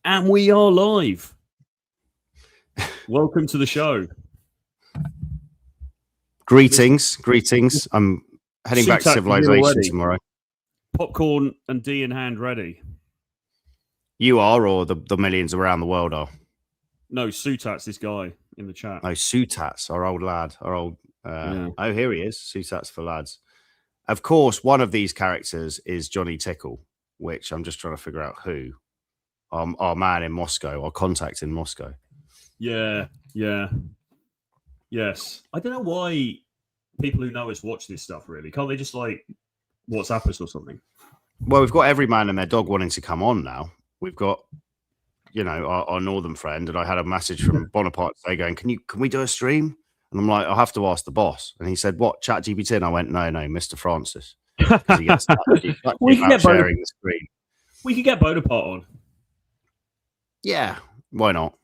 And we are live. Welcome to the show. Greetings. I'm heading back to civilization tomorrow. Popcorn and D in hand ready. You are, or the millions around the world are? No, Sutats, this guy in the chat. Oh, Sutats, our old lad. Oh, here he is. Sutats for lads. Of course, one of these characters is Johnny Tickle, which I'm just trying to figure out who. Our man in Moscow, our contact in Moscow. Yeah. Yes. I don't know why people who know us watch this stuff, really. Can't they just, like, WhatsApp us or something? Well, we've got every man and their dog wanting to come on now. We've got, our northern friend, and I had a message from Bonaparte today going, can we do a stream? And I'm like, I'll have to ask the boss. And he said, what, ChatGPT? And I went, no, Mr. Francis. Because he gets we can get sharing the screen. We could get Bonaparte on. Yeah, why not?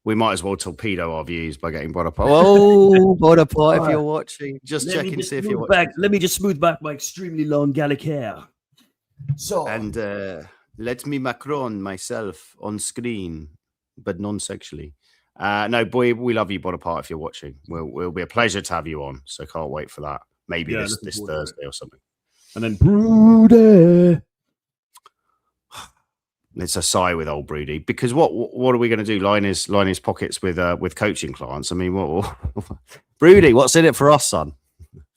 We might as well torpedo our views by getting Bonaparte. Oh, Bonaparte, if you're watching, just checking to see if you're watching. Let me just smooth back my extremely long Gallic hair. And let me Macron myself on screen, but non-sexually. No, boy, we love you, Bonaparte, if you're watching. We'll be a pleasure to have you on, so can't wait for that. Maybe this Thursday or something. And then Broody. It's a sigh with old Broody, because what are we going to do? Line his pockets with coaching clients. I mean, Broody, what's in it for us, son?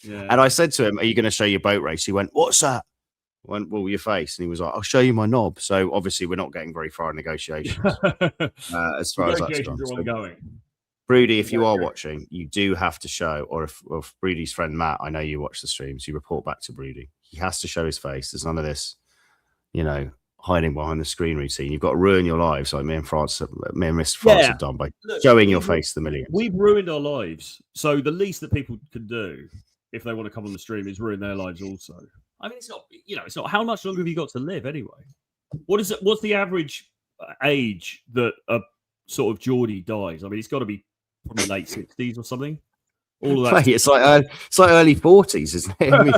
Yeah. And I said to him, "Are you going to show your boat race?" He went, "What's that?" I went, "Well, your face." And he was like, "I'll show you my knob." So obviously, we're not getting very far in negotiations as far as that's gone. So, Broody, if you are watching, you do have to show, or if Broody's friend Matt, I know you watch the streams, you report back to Broody. He has to show his face. There's none of this, hiding behind the screen routine. You've got to ruin your lives like me and Mr. France have done by showing your face to the millions. We've ruined our lives. So the least that people can do if they want to come on the stream is ruin their lives also. I mean, it's not how much longer have you got to live anyway? What's the average age that a sort of Geordie dies? I mean, it's got to be probably late 60s or something. All of that. It's like early 40s, isn't it? I mean,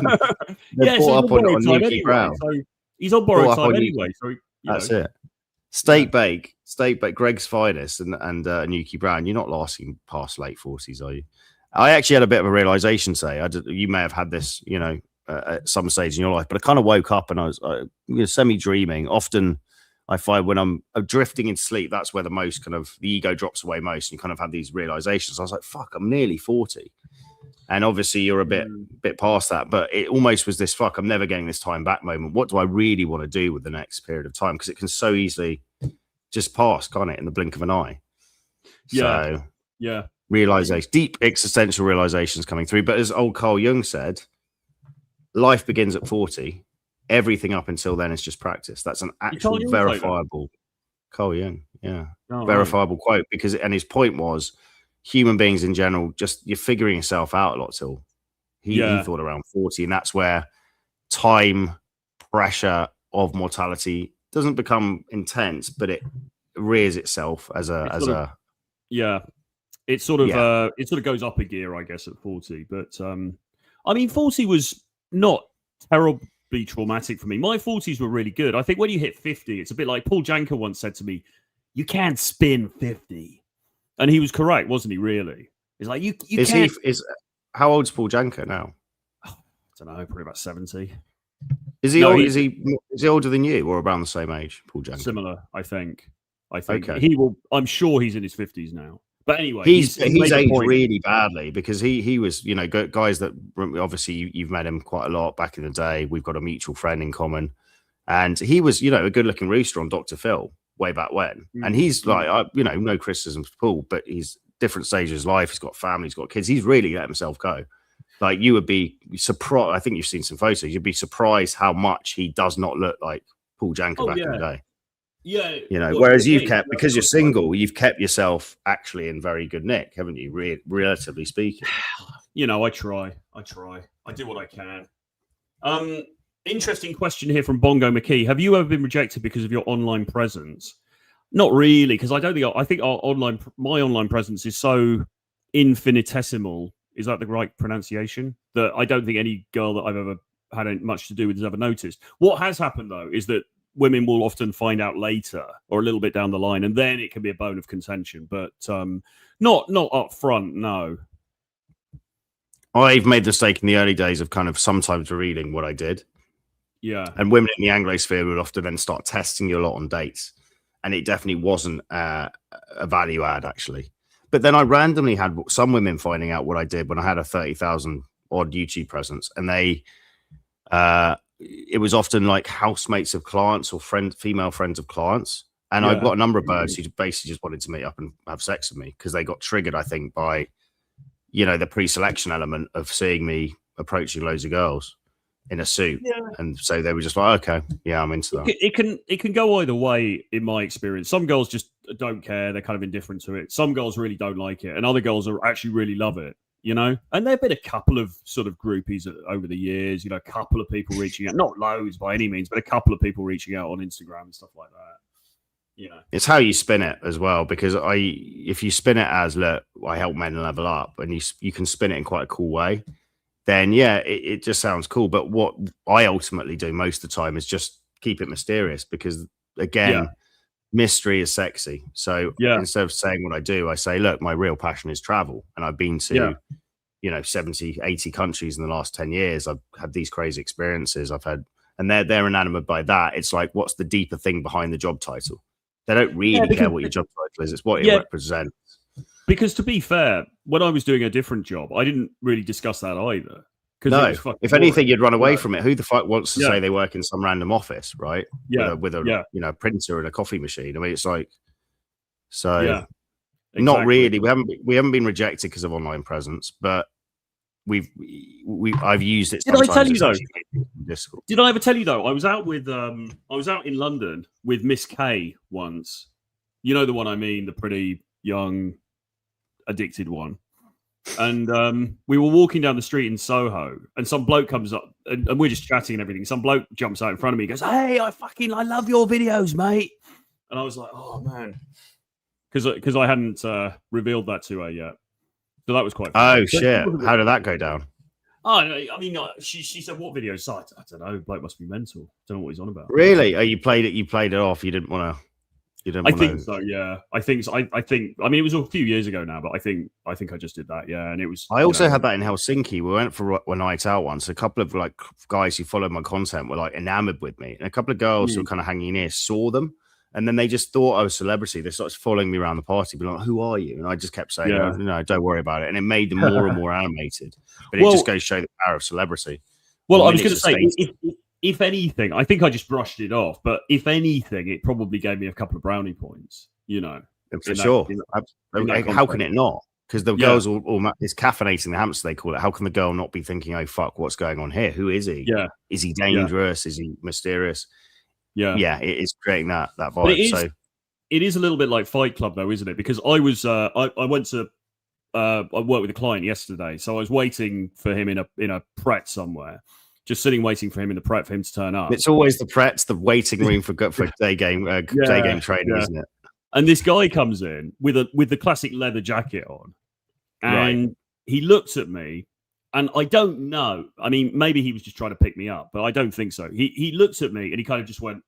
yeah, so up on Nuki anyway, Brown. So he's on borrowed time anyway. So that's it. Steak bake, Greg's finest, and Nuki Brown. You're not lasting past late 40s, are you? I actually had a bit of a realization today. You may have had this, at some stage in your life, but I kind of woke up and I was semi-dreaming. Often I find when I'm drifting into sleep, that's where the ego drops away most, and you kind of have these realizations. I was like, fuck, I'm nearly 40. And obviously you're a bit past that, but it almost was this I'm never getting this time back moment. What do I really want to do with the next period of time? Because it can so easily just pass, can't it, in the blink of an eye? Yeah. So, realization, deep existential realizations coming through. But as old Carl Jung said, life begins at 40. Everything up until then is just practice. That's an actual verifiable Carl Jung, verifiable quote. And his point was, human beings in general, just you're figuring yourself out a lot till he thought around 40, and that's where time pressure of mortality doesn't become intense, but it rears itself as a it sort of goes up a gear, I guess, at 40. But I mean, 40 was not terribly traumatic for me. My 40s were really good. I think when you hit 50, it's a bit like Paul Janka once said to me, "You can't spin 50." And he was correct, wasn't he? Really, it's like you can't. How old's Paul Janka now? I don't know, probably about 70. Is he old? Is he older than you, or around the same age? Paul Janka, similar, I think. Okay. He will. I'm sure he's in his 50s now. But anyway, he's aged really badly, because he was, guys that obviously you've met him quite a lot back in the day. We've got a mutual friend in common, and he was, a good-looking rooster on Dr. Phil way back when. And he's like, no criticism to Paul, but he's different stages of his life. He's got family, he's got kids. He's really let himself go. Like, you would be surprised. I think you've seen some photos. You'd be surprised how much he does not look like Paul Janka back in the day. Yeah. Whereas because you're single, you've kept yourself actually in very good nick, haven't you? Relatively speaking. I try. I do what I can. Interesting question here from Bongo McKee. Have you ever been rejected because of your online presence? Not really, because I think my online presence is so infinitesimal. Is that the right pronunciation? That I don't think any girl that I've ever had much to do with has ever noticed. What has happened though is that women will often find out later or a little bit down the line, and then it can be a bone of contention. But not up front, no. I've made the mistake in the early days of kind of sometimes revealing what I did. Yeah. And women in the Anglosphere would often then start testing you a lot on dates. And it definitely wasn't a value add, actually. But then I randomly had some women finding out what I did when I had a 30,000 odd YouTube presence. And it was often like housemates of clients or female friends of clients. And I've got a number of birds who basically just wanted to meet up and have sex with me because they got triggered, I think, by, the pre-selection element of seeing me approaching loads of girls in a suit. Yeah. And so they were just like, okay, yeah, I'm into that. It can go either way in my experience. Some girls just don't care. They're kind of indifferent to it. Some girls really don't like it. And other girls are actually really love it, And there have been a couple of sort of groupies over the years, a couple of people reaching out, not loads by any means, but a couple of people reaching out on Instagram and stuff like that. It's how you spin it as well, because if you spin it as, look, I help men level up, and you can spin it in quite a cool way, then it just sounds cool. But what I ultimately do most of the time is just keep it mysterious, because again, mystery is sexy. So instead of saying what I do, I say, look, my real passion is travel, and I've been to 70, 80 countries in the last 10 years. I've had these crazy experiences. And they're enamored by that. It's like, what's the deeper thing behind the job title? They don't really care what your job title is. It's what it represents. Because to be fair, when I was doing a different job, I didn't really discuss that either. No, if anything, you'd run away from it. Who the fuck wants to say they work in some random office, right? With a printer and a coffee machine. I mean, it's like, so not really. We haven't been rejected because of online presence, but I've used it. Did I tell you though? Did I ever tell you though? I was out in London with Miss K once. You know the one I mean, the pretty young, addicted one. And we were walking down the street in Soho, and some bloke comes up, and we're just chatting and everything. Some bloke jumps out in front of me, goes, "Hey, I love your videos, mate." And I was like, "Oh man," because I hadn't revealed that to her yet. So that was quite funny. Oh, shit. How did that go down? Oh, I mean, she said, what videos? I don't know. Bloke must be mental. Don't know what he's on about. Really? Oh, you played it off. You didn't want to. I think so, yeah. I think so. I think, I mean, it was a few years ago now, but I think I just did that, yeah. And it was. I also had that in Helsinki. We went for a night out once. A couple of like guys who followed my content were like enamored with me. And a couple of girls who were kind of hanging near saw them. And then they just thought I was a celebrity. They started following me around the party, being like, "Who are you?" And I just kept saying, "No, don't worry about it." And it made them more and more animated. But it just goes to show the power of celebrity. Well, I was going to say, if anything, I think I just brushed it off. But if anything, it probably gave me a couple of brownie points. For sure. How can it not? Because the girls it's caffeinating the hamster, they call it. How can the girl not be thinking, "Oh fuck, what's going on here? Who is he? Yeah, is he dangerous? Is he mysterious?" Yeah, it is creating that vibe. But it is a little bit like Fight Club, though, isn't it? Because I was I went to I worked with a client yesterday, so I was waiting for him in a Pret somewhere, just sitting waiting for him in the Pret for him to turn up. It's always the Pret's the waiting room for day game training, isn't it? And this guy comes in with the classic leather jacket on, and he looks at me. And I don't know. I mean, maybe he was just trying to pick me up, but I don't think so. He looked at me and he kind of just went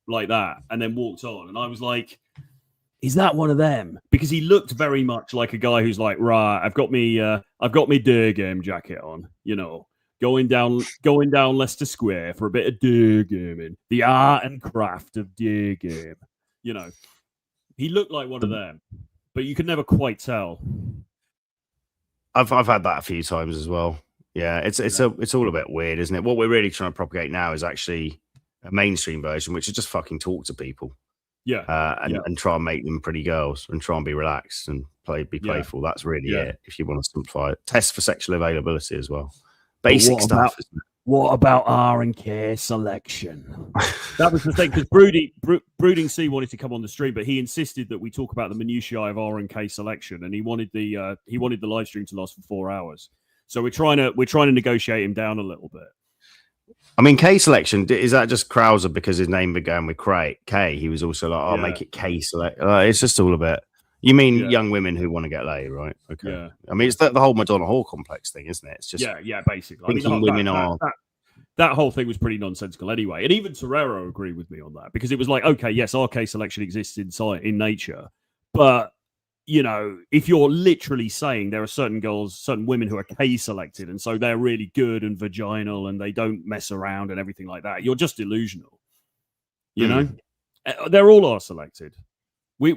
like that and then walked on. And I was like, is that one of them? Because he looked very much like a guy who's like, right, I've got me day game jacket on, going down Leicester Square for a bit of day gaming, the art and craft of day game. He looked like one of them, but you could never quite tell. I've had that a few times as well. Yeah, it's all a bit weird, isn't it? What we're really trying to propagate now is actually a mainstream version, which is just fucking talk to people. And try and make them pretty girls and try and be relaxed and be playful. That's really it. If you want to simplify it, test for sexual availability as well. Basic stuff. What about R&K selection? That was the thing, because Brooding C wanted to come on the stream, but he insisted that we talk about the minutiae of R&K selection, and he wanted the live stream to last for 4 hours. So we're trying to negotiate him down a little bit. I mean, K selection, is that just Krauser because his name began with K? He was also like, make it K select. It's just all a bit. You mean young women who want to get laid, right? Okay. Yeah. I mean, it's the whole Madonna whore complex thing, isn't it? It's just basically. Thinking women are that whole thing was pretty nonsensical anyway. And even Torero agreed with me on that, because it was like, okay, yes, RK selection exists in nature, but you know, if you're literally saying there are certain girls, certain women who are K selected, and so they're really good and vaginal and they don't mess around and everything like that, you're just delusional. You know, they're all R selected. We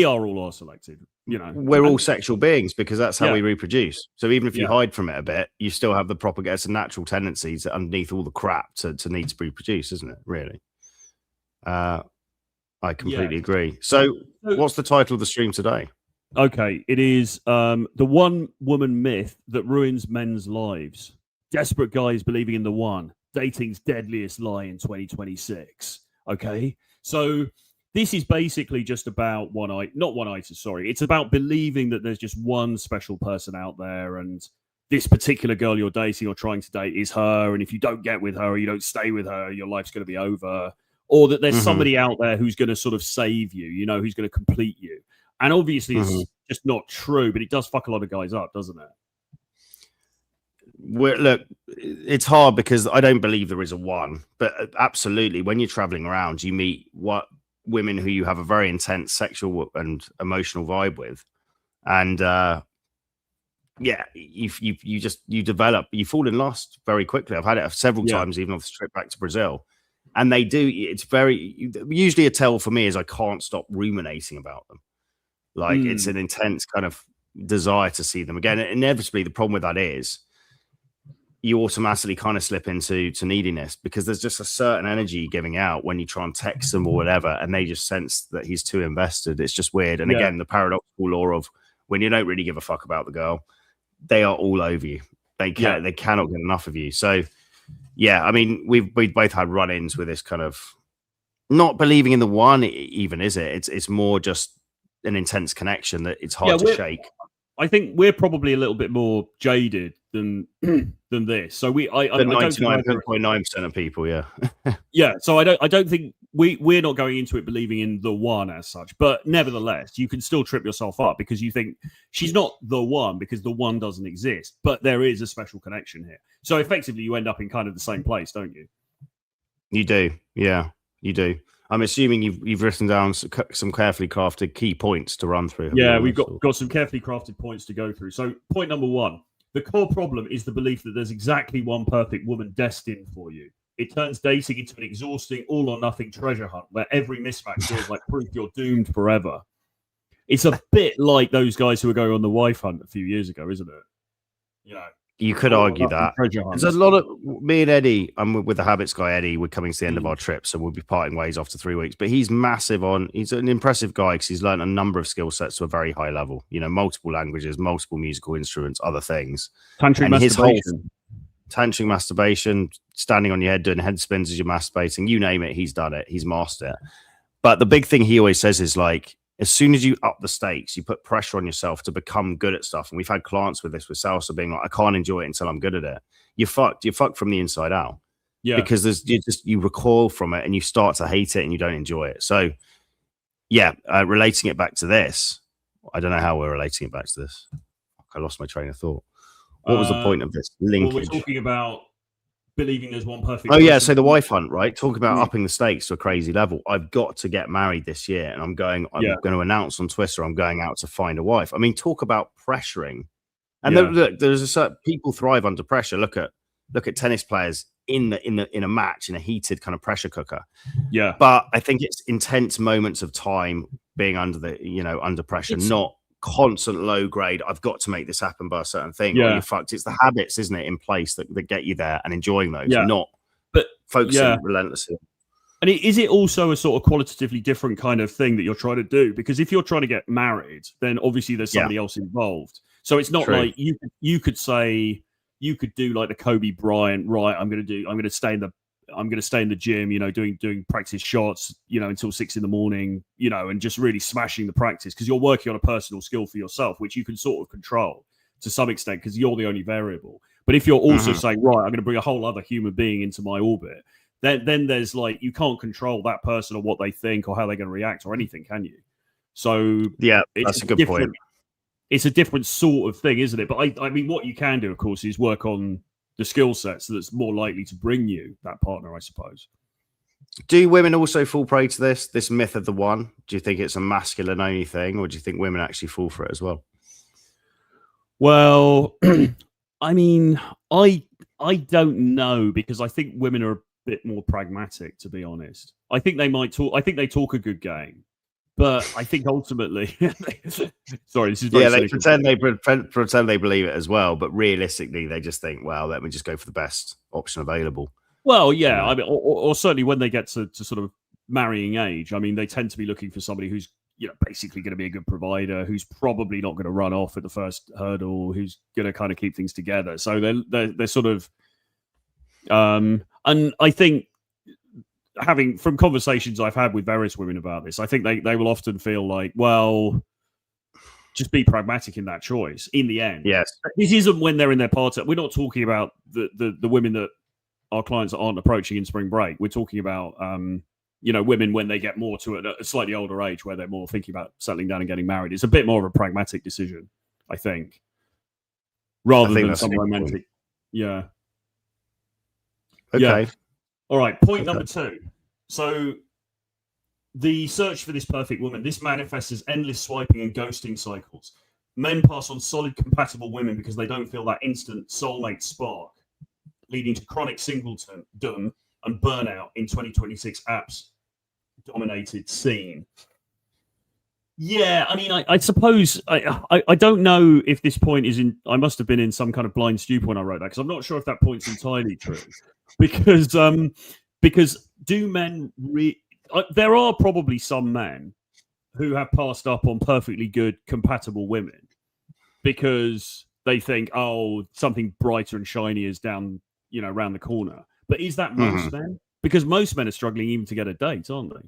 are all R selected. You know, we're all sexual beings because that's how we reproduce. So even if you Yeah. hide from it a bit, you still have the propagate. It's a natural tendency to underneath all the crap to need to reproduce, isn't it? Really. I completely agree. So what's the title of the stream today? Okay, it is the one woman myth that ruins men's lives. Desperate guys believing in the one. Dating's deadliest lie in 2026. Okay, so this is basically just about it's about believing that there's just one special person out there, and this particular girl you're dating or trying to date is her, and if you don't get with her or you don't stay with her, your life's going to be over. Or that there's somebody out there who's going to sort of save you, you know, who's going to complete you. And obviously it's just not true, but it does fuck a lot of guys up, doesn't it? Look, it's hard because I don't believe there is a one, but absolutely, when you're traveling around, you meet women who you have a very intense sexual and emotional vibe with, and you develop, you fall in lust very quickly. I've had it several times, even on the trip back to Brazil, and they do. It's usually a tell for me is I can't stop ruminating about them. Like it's an intense kind of desire to see them again. And inevitably, the problem with that is you automatically kind of slip into neediness, because there's just a certain energy giving out when you try and text them or whatever, and they just sense that he's too invested. It's just weird. And again, the paradoxical law of when you don't really give a fuck about the girl, they are all over you. They cannot get enough of you. So yeah, I mean, we've both had run-ins with this kind of not believing in the one, even, is it? It's more just an intense connection that it's hard to shake. I think we're probably a little bit more jaded than this. So I 99.9% of people, yeah. So I don't think we're not going into it believing in the one as such, but nevertheless, you can still trip yourself up because you think she's not the one because the one doesn't exist, but there is a special connection here. So effectively, you end up in kind of the same place, don't you? You do, yeah, you do. I'm assuming you've written down some carefully crafted key points to run through. Yeah, we've got some carefully crafted points to go through. So point number one, the core problem is the belief that there's exactly one perfect woman destined for you. It turns dating into an exhausting all or nothing treasure hunt where every mismatch feels like proof you're doomed forever. It's a bit like those guys who were going on the wife hunt a few years ago, isn't it? You know, you could argue that. There's a lot of me and Eddie, I'm with the Habits guy, Eddie, we're coming to the end of our trip, so we'll be parting ways after 3 weeks. But he's massive he's an impressive guy because he's learned a number of skill sets to a very high level, you know, multiple languages, multiple musical instruments, other things. Tantric masturbation. Tantric masturbation, standing on your head, doing head spins as you're masturbating, you name it, he's done it, he's mastered it. But the big thing he always says is like, as soon as you up the stakes, you put pressure on yourself to become good at stuff. And we've had clients with this, with salsa being like, I can't enjoy it until I'm good at it. You're fucked. You're fucked from the inside out. Yeah. Because you recoil from it and you start to hate it and you don't enjoy it. So yeah, relating it back to this, I don't know how we're relating it back to this. I lost my train of thought. What was the point of this linkage? Well, we're talking about believing there's one perfect. Oh yeah, so the wife hunt, right? Talk about upping the stakes to a crazy level. I've got to get married this year, and I'm going to announce on Twitter I'm going out to find a wife. I mean, talk about pressuring. And look, there's a certain people thrive under pressure. Look at tennis players in a match, in a heated kind of pressure cooker. Yeah, but I think it's intense moments of time being under pressure, not constant low grade. I've got to make this happen by a certain thing. Yeah, or you're fucked. It's the habits, isn't it, in place that get you there and enjoying those, not focusing relentlessly. And is it also a sort of qualitatively different kind of thing that you're trying to do? Because if you're trying to get married, then obviously there's somebody else involved. So it's not like you could say, you could do like the Kobe Bryant, right? I'm going to stay in the gym, you know, doing practice shots, you know, until 6 a.m, you know, and just really smashing the practice because you're working on a personal skill for yourself, which you can sort of control to some extent because you're the only variable. But if you're also saying, right, I'm going to bring a whole other human being into my orbit, then there's like, you can't control that person or what they think or how they're going to react or anything, can you? So yeah, that's a good point. It's a different sort of thing, isn't it? But I mean, what you can do, of course, is work on the skill sets that's more likely to bring you that partner, I suppose. Do women also fall prey to this myth of the one? Do you think it's a masculine only thing, or do you think women actually fall for it as well? Well, I mean, I don't know, because I think women are a bit more pragmatic, to be honest. I think they might talk. I think they talk a good game, but I think ultimately, sorry, this is very they cynical. pretend they believe it as well, but realistically, they just think, well, let me just go for the best option available. Well, yeah, You know? I mean, or certainly when they get to sort of marrying age, I mean, they tend to be looking for somebody who's, you know, basically going to be a good provider, who's probably not going to run off at the first hurdle, who's going to kind of keep things together. So they're sort of, and I think, having from conversations I've had with various women about this, I think they will often feel like, well, just be pragmatic in that choice. In the end, Yes, this isn't when they're in their party. We're not talking about the women that our clients aren't approaching in spring break. We're talking about, you know, women when they get more to a slightly older age, where they're more thinking about settling down and getting married. It's a bit more of a pragmatic decision, I think, rather than some romantic. Point. Yeah. Okay. Yeah. All right. Point number 2. So the search for this perfect woman, this manifests as endless swiping and ghosting cycles. Men pass on solid, compatible women because they don't feel that instant soulmate spark, leading to chronic singleton and burnout in 2026 apps dominated scene. Yeah, I mean, I suppose I don't know if this point is in. I must have been in some kind of blind stew when I wrote that, because I'm not sure if that point's entirely true. Because do men there are probably some men who have passed up on perfectly good compatible women because they think, oh, something brighter and shiny is down, you know, around the corner. But is that most men? Because most men are struggling even to get a date, aren't they?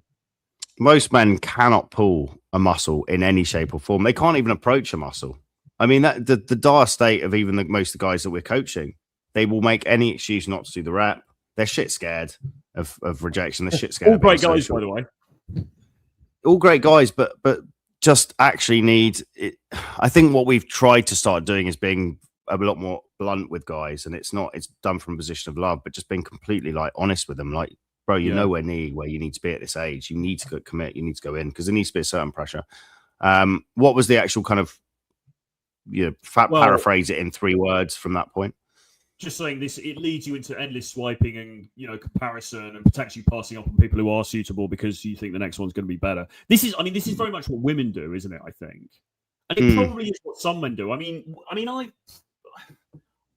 Most men cannot pull a muscle in any shape or form. They can't even approach a muscle. I mean, that the dire state of even most of the guys that we're coaching, they will make any excuse not to do the rep. They're shit scared of rejection. They're shit scared. All great guys, by the way. All great guys, but just actually need it. I think what we've tried to start doing is being a lot more blunt with guys, and it's done from a position of love, but just being completely like honest with them. Like, bro, you're nowhere near where you need to be at this age. You need to commit. You need to go in, because there needs to be a certain pressure. What was the actual kind of, paraphrase it in 3 words from that point? Just saying this, it leads you into endless swiping and, you know, comparison and potentially passing up on people who are suitable because you think the next one's going to be better. This is very much what women do, isn't it? I think, and it probably is what some men do. I mean,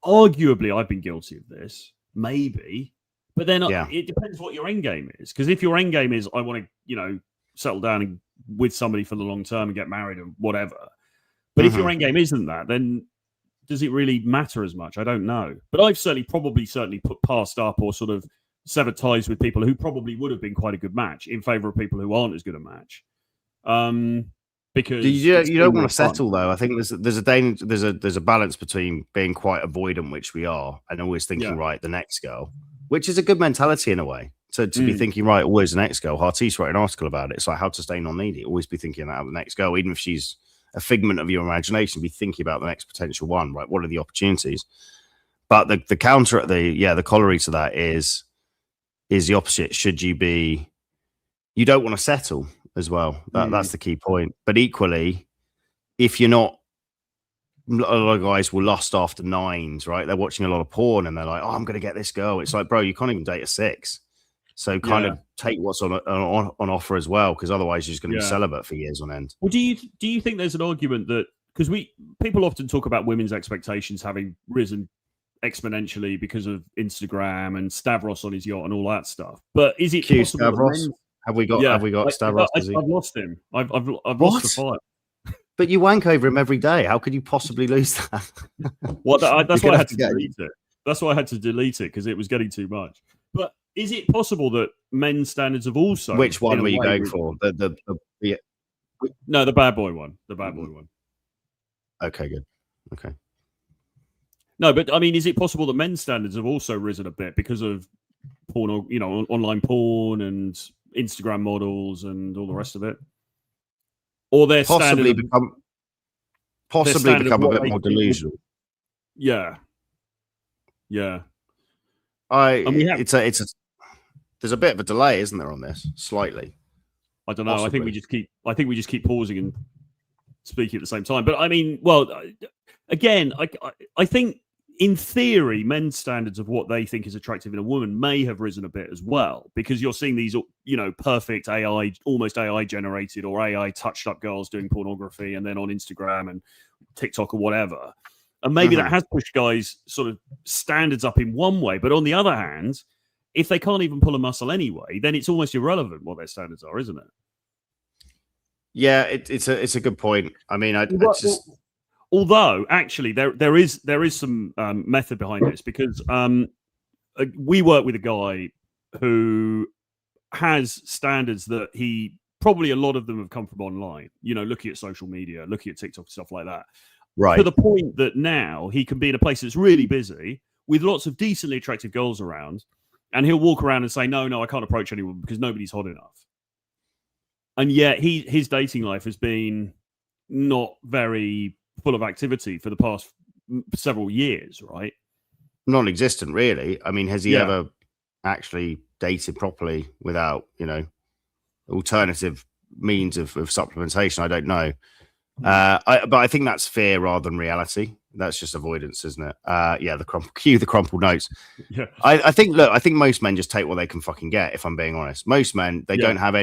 arguably, I've been guilty of this, maybe, but then it depends what your end game is. Because if your end game is, I want to, you know, settle down and with somebody for the long term and get married and whatever, but if your end game isn't that, then does it really matter as much? I don't know. But I've certainly put passed up or sort of severed ties with people who probably would have been quite a good match in favor of people who aren't as good a match. Because you don't want to settle, though. I think there's a balance between being quite avoidant, which we are, and always thinking, right, the next girl, which is a good mentality in a way. To be thinking, right, always the next girl. Hartis wrote an article about it. It's like how to stay non-needy. Always be thinking about the next girl, even if she's a figment of your imagination. Be thinking about the next potential one, right? What are the opportunities? But the counter at the corollary to that is the opposite. You don't want to settle as well. That's the key point. But equally, if you're not, a lot of guys will lust after 9s, right? They're watching a lot of porn and they're like, oh, I'm going to get this girl. It's like, bro, you can't even date a 6. So kind of take what's on offer as well, because otherwise you're just going to be celibate for years on end. Well, do you think there's an argument that, because people often talk about women's expectations having risen exponentially because of Instagram and Stavros on his yacht and all that stuff, but is it possible Stavros? Have we got Stavros? I've lost him. I've lost the fight. But you wank over him every day. How could you possibly lose that? Well, that's why I had to delete it. That's why I had to delete it, because it was getting too much. But is it possible that men's standards have also? Which one were you going for? No, the bad boy one. The bad boy one. Okay, good. Okay. No, but I mean, is it possible that men's standards have also risen a bit because of porn, you know, online porn and Instagram models and all the rest of it? Or their possibly become a bit more delusional. Yeah. Yeah. It's a there's a bit of a delay, isn't there, on this? Slightly. I don't know. Possibly. I think we just keep pausing and speaking at the same time. But I mean, well, again, I think in theory, men's standards of what they think is attractive in a woman may have risen a bit as well, because you're seeing these, perfect AI, almost AI generated or AI touched up girls doing pornography and then on Instagram and TikTok or whatever. And maybe that has pushed guys' sort of standards up in one way. But on the other hand, if they can't even pull a muscle anyway, then it's almost irrelevant what their standards are, isn't it? Yeah, it's a good point. I mean, although actually there is some method behind this, because we work with a guy who has standards that he probably, a lot of them have come from online, looking at social media, looking at TikTok, stuff like that. Right. To the point that now he can be in a place that's really busy with lots of decently attractive girls around, and he'll walk around and say, no, I can't approach anyone because nobody's hot enough. And yet his dating life has been not very full of activity for the past several years, right? Non-existent, really. I mean, has he ever actually dated properly without, alternative means of supplementation? I don't know. But I think that's fear rather than reality. That's just avoidance, isn't it? The crumpled notes. Yeah. I think most men just take what they can fucking get, if I'm being honest. Most men, they don't have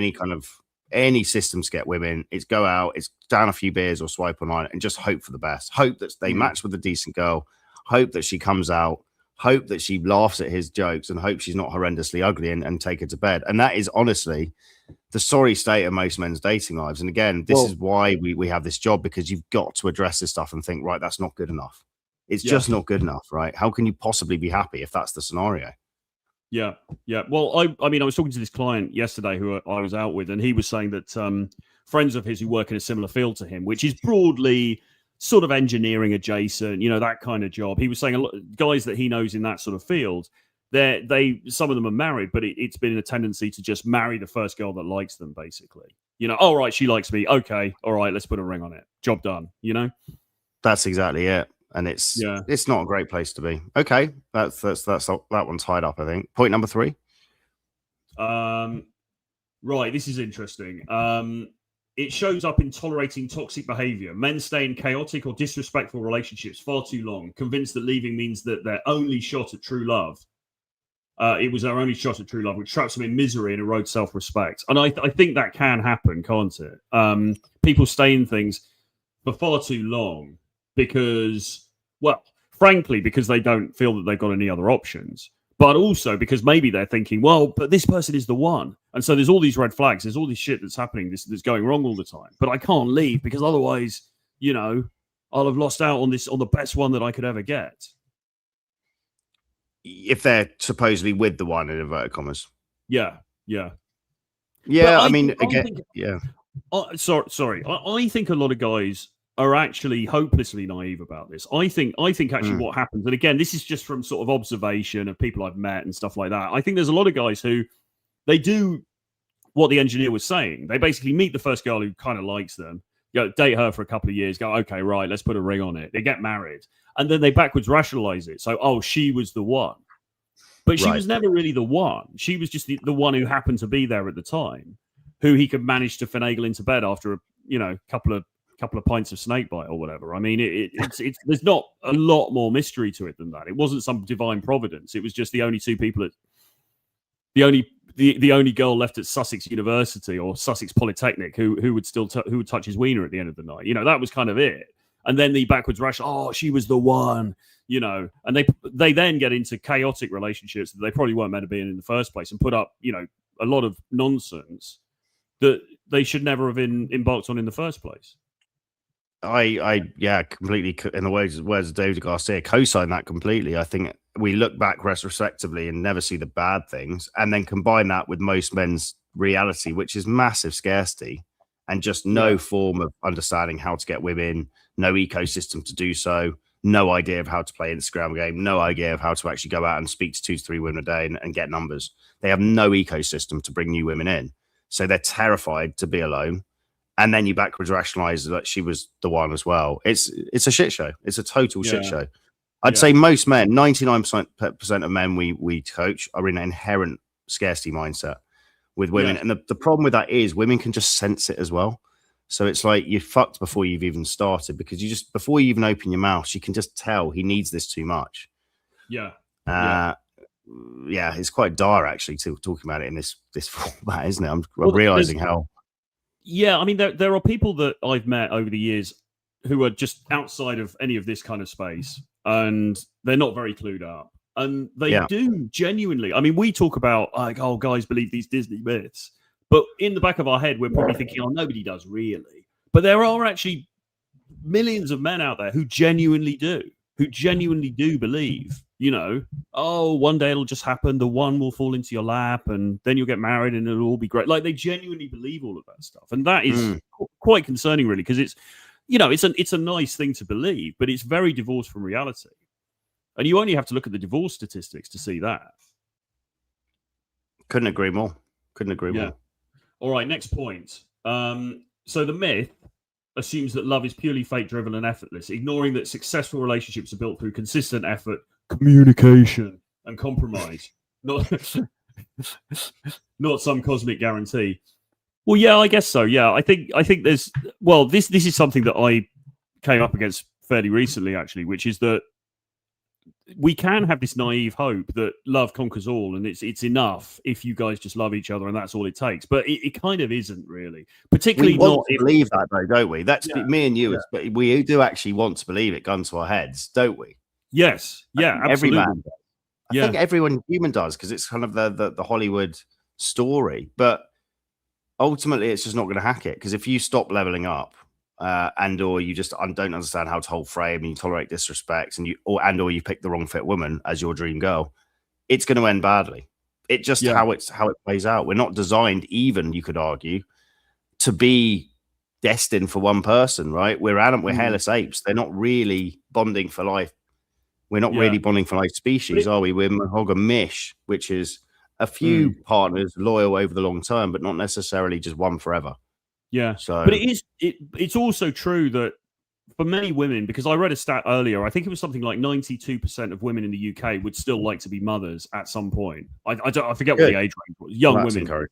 any systems to get women. It's go out, it's down a few beers or swipe online and just hope for the best. Hope that they match with a decent girl. Hope that she comes out. Hope that she laughs at his jokes, and hope she's not horrendously ugly, and take her to bed. And that is honestly the sorry state of most men's dating lives. And again, this is why we have this job, because you've got to address this stuff and think, right, that's not good enough. It's just not good enough, right? How can you possibly be happy if that's the scenario? Yeah. Well, I mean, I was talking to this client yesterday who I was out with, and he was saying that friends of his who work in a similar field to him, which is broadly sort of engineering adjacent, that kind of job. He was saying a lot of guys that he knows in that sort of field, some of them are married, but it's been a tendency to just marry the first girl that likes them, basically. All right, she likes me. Okay, all right, let's put a ring on it. Job done. That's exactly it. And it's not a great place to be. Okay, that's that one tied up, I think. Point number 3. Right, this is interesting. It shows up in tolerating toxic behavior. Men stay in chaotic or disrespectful relationships far too long, convinced that leaving means that their only shot at true love. It was their only shot at true love, which traps them in misery and erodes self-respect. And I think that can happen, can't it? People stay in things for far too long because, well, frankly, because they don't feel that they've got any other options, but also because maybe they're thinking, well, but this person is the one. And so there's all these red flags. There's all this shit that's happening, that's going wrong all the time. But I can't leave because otherwise, I'll have lost out on the best one that I could ever get. If they're supposedly with the one, in inverted commas. Yeah. I mean, sorry. I think a lot of guys are actually hopelessly naive about this. I think actually what happens, and again, this is just from sort of observation of people I've met and stuff like that. I think there's a lot of guys who they do what the engineer was saying. They basically meet the first girl who kind of likes them, date her for a couple of years, go, okay, right, let's put a ring on it. They get married, and then they backwards rationalize it. So, she was the one. But she was never really the one. She was just the one who happened to be there at the time, who he could manage to finagle into bed after a couple of pints of snakebite or whatever. I mean, it's there's not a lot more mystery to it than that. It wasn't some divine providence. It was just the only two people the only girl left at Sussex University or Sussex Polytechnic who would still who would touch his wiener at the end of the night. That was kind of it. And then the backwards rush, she was the one, and they then get into chaotic relationships that they probably weren't meant to be in the first place, and put up, a lot of nonsense that they should never have embarked on in the first place. I completely, in the words of David Garcia, co-sign that completely. I think we look back retrospectively and never see the bad things, and then combine that with most men's reality, which is massive scarcity and just no form of understanding how to get women, no ecosystem to do so, no idea of how to play Instagram game, no idea of how to actually go out and speak to 2 to 3 women a day and get numbers. They have no ecosystem to bring new women in. So they're terrified to be alone. And then you backwards rationalize that she was the one as well. It's a shit show. It's a total shit show. I'd say most men, 99% of men we coach are in an inherent scarcity mindset with women. And the problem with that is women can just sense it as well. So it's like you're fucked before you've even started, because before you even open your mouth, she can just tell he needs this too much. Yeah. It's quite dire actually talking about it in this format, isn't it? I'm realizing how. Yeah, I mean, there are people that I've met over the years who are just outside of any of this kind of space, and they're not very clued up. And they do genuinely. I mean, we talk about like, oh, guys believe these Disney myths, but in the back of our head, we're probably thinking, oh, nobody does really. But there are actually millions of men out there who genuinely do believe, oh, one day it'll just happen. The one will fall into your lap, and then you'll get married, and it'll all be great. Like, they genuinely believe all of that stuff, and that is quite concerning, really, because it's, it's a nice thing to believe, but it's very divorced from reality. And you only have to look at the divorce statistics to see that. Couldn't agree more. More. All right, next point. So the myth assumes that love is purely fate-driven and effortless, ignoring that successful relationships are built through consistent effort, communication, and compromise, not some cosmic guarantee. Well, yeah, I guess so. Yeah, I think there's. Well, this is something that I came up against fairly recently, actually, which is that we can have this naive hope that love conquers all, and it's enough if you guys just love each other, and that's all it takes. But it kind of isn't really. Particularly, we want to believe that, though, don't we? That's me and you. Yeah. We do actually want to believe it, gun to our heads, don't we? Yes. Yeah. Absolutely. Every man does. I think everyone human does, because it's kind of the Hollywood story. But ultimately, it's just not going to hack it, because if you stop leveling up, or you just don't understand how to hold frame, and you tolerate disrespect, and or you pick the wrong fit woman as your dream girl, it's going to end badly. It's just how it plays out. We're not designed, even, you could argue, to be destined for one person, right? We're hairless apes. They're not really bonding for life. We're not really bonding for life species, are we? We're monogamish, which is a few partners loyal over the long term, but not necessarily just one forever. Yeah. So, but it's also true that for many women, because I read a stat earlier, I think it was something like 92% of women in the UK would still like to be mothers at some point. I forget what the age range was. Young women.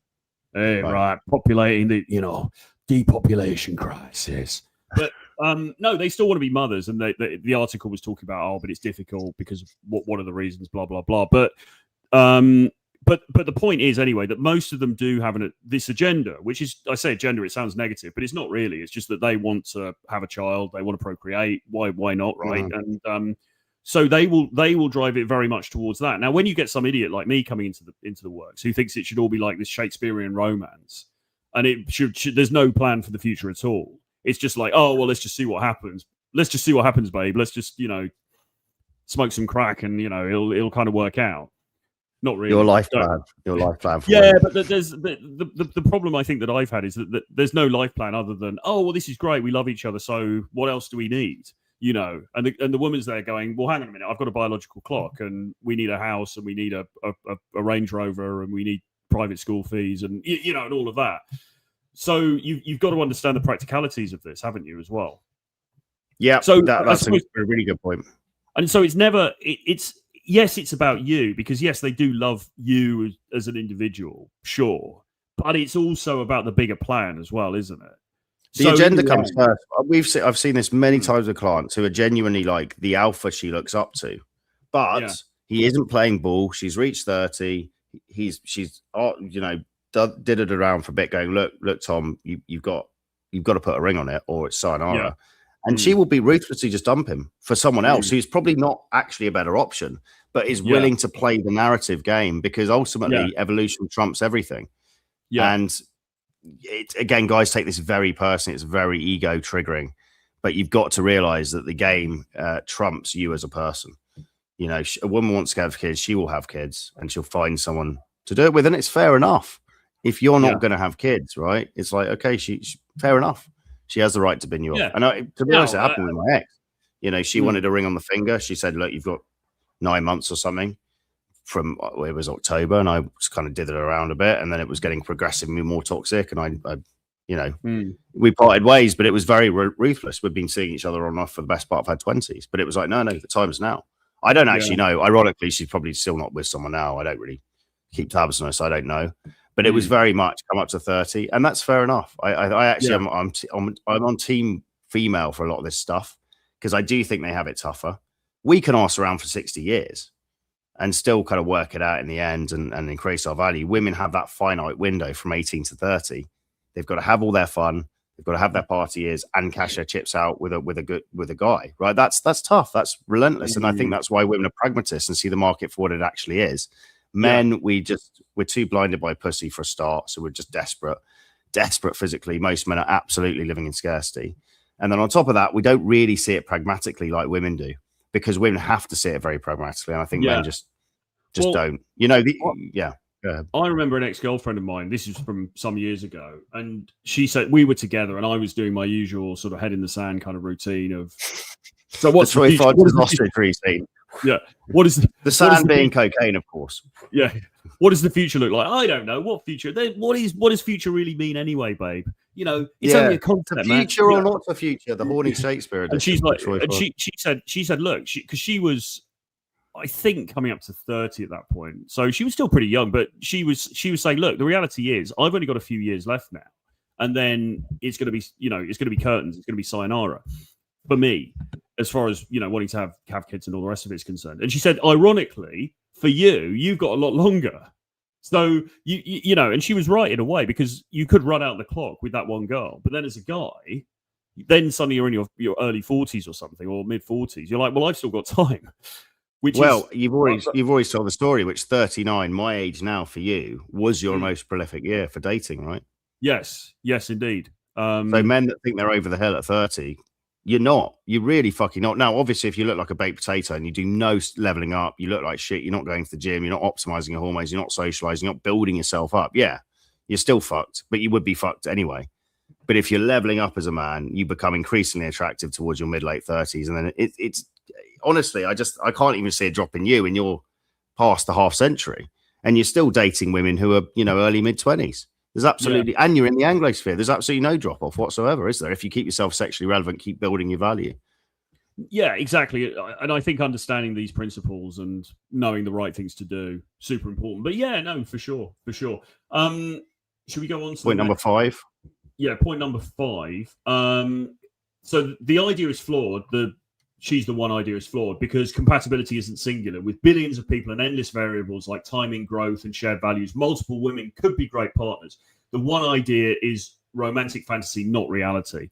Hey, right. Populating the, depopulation crisis. But no, they still want to be mothers. And the article was talking about, but it's difficult because of what are the reasons, blah, blah, blah. But the point is, anyway, that most of them do have this agenda, which is, I say agenda, it sounds negative, but it's not really. It's just that they want to have a child, they want to procreate. Why not, right? And so they will drive it very much towards that. Now, when you get some idiot like me coming into the works who thinks it should all be like this Shakespearean romance, and it should there's no plan for the future at all. It's just like, oh well, let's just see what happens. Let's just see what happens, babe. Let's just smoke some crack, and it'll kind of work out. Not really. Your life plan. But there's the problem I think that I've had is that there's no life plan other than, oh well, this is great, we love each other, so what else do we need? And the woman's there going, well, hang on a minute, I've got a biological clock, and we need a house, and we need a Range Rover, and we need private school fees, and and all of that. So you've got to understand the practicalities of this, haven't you, as well? Yeah. So that's a really good point. And so it's never yes, it's about you, because yes, they do love you as an individual, sure, but it's also about the bigger plan as well, isn't it? The agenda comes first. I've seen this many times with clients who are genuinely like the alpha she looks up to, but he isn't playing ball. She's reached 30. She's did it around for a bit, going, look, Tom, you've got to put a ring on it, or it's sayonara. Yeah. And she will be ruthlessly just dump him for someone else who's probably not actually a better option, but is willing to play the narrative game, because ultimately evolution trumps everything. Yeah. And again, guys take this very personally. It's very ego triggering, but you've got to realize that the game trumps you as a person. A woman wants to have kids, she will have kids, and she'll find someone to do it with. And it's fair enough. If you're not going to have kids, right? It's like, okay, she fair enough. She has the right to bin you off. And to be honest, it happened with my ex. She wanted a ring on the finger. She said, look, you've got 9 months or something from, it was October, and I just kind of dithered around a bit, and then it was getting progressively more toxic, and we parted ways, but it was very ruthless. We've been seeing each other on and off for the best part of our 20s, but it was like, no, the time's now. I don't actually know. Ironically, she's probably still not with someone now. I don't really keep tabs on her, so I don't know. But it was very much come up to 30, and that's fair enough. I actually I'm on team female for a lot of this stuff because I do think they have it tougher. We can ask around for 60 years and still kind of work it out in the end and increase our value. Women have that finite window from 18 to 30. They've got to have all their fun. They've got to have their party years and cash their chips out with a guy, right? That's tough. That's relentless. And I think that's why women are pragmatists and see the market for what it actually is. Men, we're too blinded by pussy for a start. So we're just desperate physically. Most men are absolutely living in scarcity. And then on top of that, we don't really see it pragmatically like women do, because women have to see it very pragmatically. And I think men just don't, I remember an ex-girlfriend of mine, this is from some years ago, and she said we were together and I was doing my usual sort of head in the sand kind of routine of, so what's the future? What is the routine? Yeah. What is the sand being cocaine, of course. Yeah. What does the future look like? I don't know. What future? What does future really mean anyway, babe? You know, it's only a concept, man. Future or not the future? The horny Shakespeare. And she's like, and she said, look, because she was, I think, coming up to 30 at that point, so she was still pretty young. But she was saying, look, the reality is, I've only got a few years left now, and then it's going to be, it's going to be curtains. It's going to be sayonara for me, as far as wanting to have kids and all the rest of it's concerned. And she said, ironically, for you've got a lot longer. So and she was right in a way, because you could run out the clock with that one girl, but then as a guy, then suddenly you're in your early 40s or something, or mid 40s. You're like, well, I've still got time. You've always told the story, which 39, my age now for you, was your most prolific year for dating, right? Yes, indeed. So men that think they're over the hill at 30, you're not. You're really fucking not. Now, obviously, if you look like a baked potato and you do no leveling up, you look like shit, you're not going to the gym, you're not optimizing your hormones, you're not socializing, you're not building yourself up. Yeah, you're still fucked, but you would be fucked anyway. But if you're leveling up as a man, you become increasingly attractive towards your mid-late 30s. And then it's honestly, I can't even see a drop in you, and you're past the half century and you're still dating women who are, early mid-20s. There's absolutely, and you're in the Anglosphere. There's absolutely no drop off whatsoever, is there? If you keep yourself sexually relevant, keep building your value. Yeah, exactly. And I think understanding these principles and knowing the right things to do, super important. But yeah, no, for sure. Should we go on to point number 5? Yeah, point number 5. So the idea is flawed. She's the one idea is flawed because compatibility isn't singular. With billions of people and endless variables like timing, growth, and shared values, multiple women could be great partners. The one idea is romantic fantasy, not reality.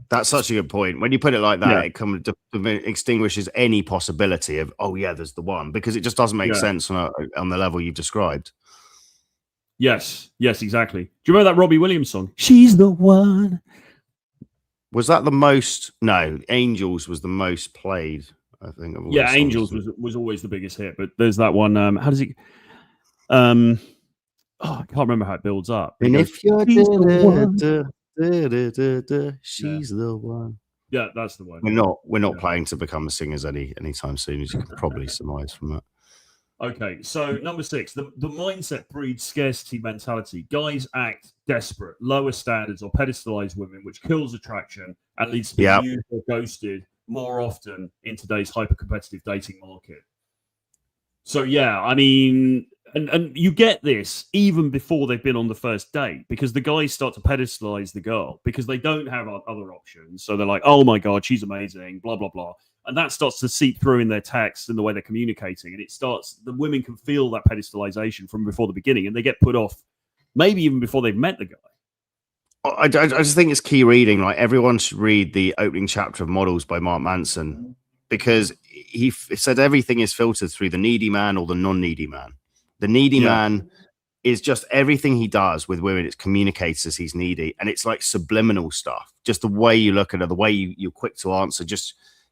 That's such a good point. When you put it like that, it extinguishes any possibility of, there's the one, because it just doesn't make sense on the level you've described. Yes, exactly. Do you remember that Robbie Williams song? She's the one. Was that the most? No, Angels was the most played, I think. Of all Angels was always the biggest hit. But there's that one. How does it? I can't remember how it builds up. And if you're she's the one. Yeah, that's the one. We're not planning to become singers anytime soon, as you can probably surmise from that. Okay, so number 6, the mindset breeds scarcity mentality. Guys act desperate, lower standards, or pedestalize women, which kills attraction and leads to being used or ghosted more often in today's hyper-competitive dating market. So yeah, I mean, and you get this even before they've been on the first date, because the guys start to pedestalize the girl because they don't have other options. So they're like, oh my God, she's amazing, blah, blah, blah. And that starts to seep through in their texts and the way they're communicating. And the women can feel that pedestalization from before the beginning, and they get put off maybe even before they've met the guy. I just think it's key reading. Like, everyone should read the opening chapter of Models by Mark Manson, because he said everything is filtered through the needy man or the non-needy man. The needy man is just everything he does with women. It communicates as he's needy. And it's like subliminal stuff. Just the way you look at it, the way you're quick to answer,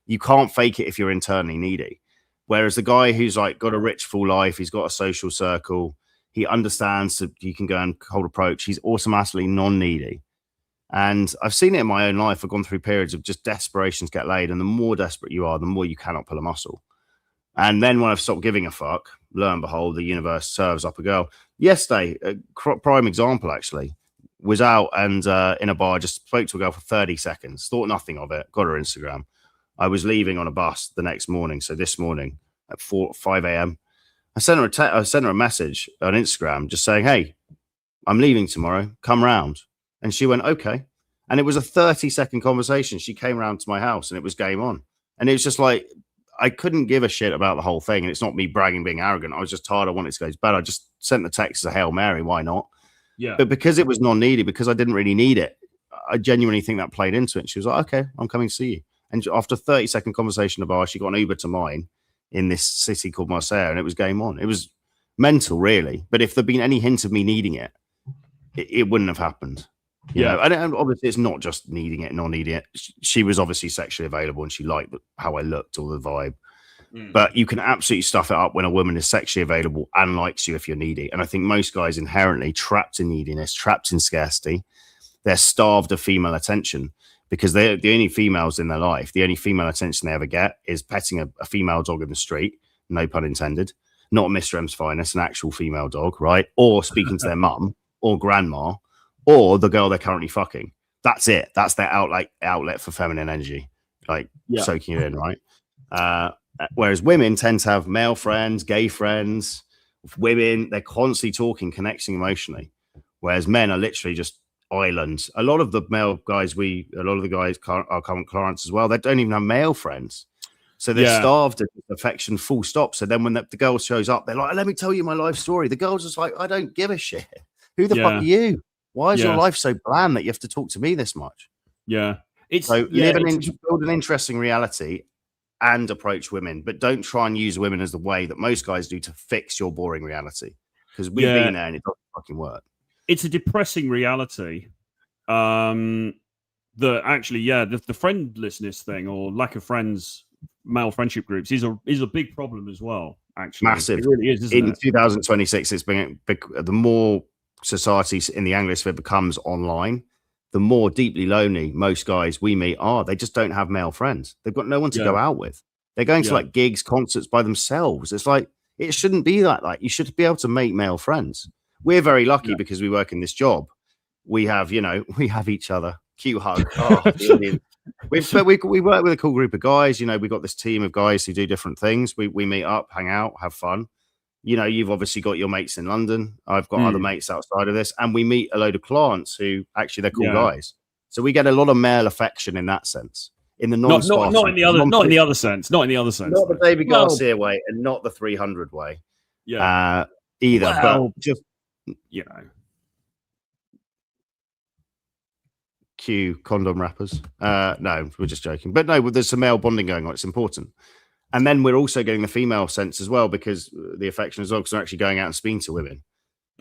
you can't fake it if you're internally needy. Whereas the guy who's like got a rich, full life, he's got a social circle, he understands that you can go and cold approach. He's automatically non-needy. And I've seen it in my own life. I've gone through periods of just desperation to get laid. And the more desperate you are, the more you cannot pull a muscle. And then when I've stopped giving a fuck, lo and behold, the universe serves up a girl. Yesterday, a prime example, actually, was out and in a bar, just spoke to a girl for 30 seconds, thought nothing of it, got her Instagram. I was leaving on a bus the next morning. So this morning, at 5 a.m. I sent her a message on Instagram just saying, "Hey, I'm leaving tomorrow. Come round." And she went, "Okay." And it was a 30-second conversation. She came round to my house and it was game on. And it was just like, I couldn't give a shit about the whole thing. And it's not me bragging, being arrogant. I was just tired. I wanted to go to bed. I just sent the text as a Hail Mary. Why not? Yeah. But because it was non-needy, because I didn't really need it, I genuinely think that played into it. And she was like, "Okay, I'm coming to see you." And after a 30-second conversation in the bar, she got an Uber to mine in this city called Marseille, and it was game on. It was mental, really. But if there'd been any hint of me needing it, it wouldn't have happened. You know? And obviously it's not just needing it, not needing it. She was obviously sexually available and she liked how I looked or the vibe. But you can absolutely stuff it up when a woman is sexually available and likes you if you're needy. And I think most guys inherently trapped in neediness, trapped in scarcity, they're starved of female attention because they're the only females in their life. The only female attention they ever get is petting a female dog in the street, no pun intended, not Mr. M's finest, an actual female dog, right? Or speaking to their mum or grandma, or the girl they're currently fucking. That's it. That's their outlet for feminine energy, soaking it in, right? Whereas women tend to have male friends, gay friends, women, they're constantly talking, connecting emotionally. Whereas men are literally just islands. A lot of the male guys, our current clients as well, they don't even have male friends. So they're starved of affection, full stop. So then when the girl shows up, they're like, "Let me tell you my life story." The girl's just like, "I don't give a shit. Who the fuck are you? Why is your life so bland that you have to talk to me this much?" Yeah. Build an interesting reality and approach women, but don't try and use women as the way that most guys do to fix your boring reality. Because we've been there and it doesn't fucking work. It's a depressing reality. That actually, the friendlessness thing or lack of friends, male friendship groups is a big problem as well. Actually, massive. It really is, isn't in it? 2026, it's been the more society in the Anglosphere becomes online, the more deeply lonely most guys we meet are. They just don't have male friends. They've got no one to go out with. They're going to like gigs, concerts by themselves. It's like, it shouldn't be that. Like, you should be able to make male friends. We're very lucky because we work in this job. We have, we have each other. Cute hug. Oh, we work with a cool group of guys. We've got this team of guys who do different things. We meet up, hang out, have fun. You've obviously got your mates in London. I've got other mates outside of this, and we meet a load of clients who actually they're cool guys. So we get a lot of male affection in that sense. In the not in the other sense. Not the David Garcia way, and not the 300 way. Yeah. Either, well, but just cue condom wrappers. No, we're just joking. But no, there's some male bonding going on. It's important. And then we're also getting the female sense as well, because the affection as well, because we're actually going out and speaking to women.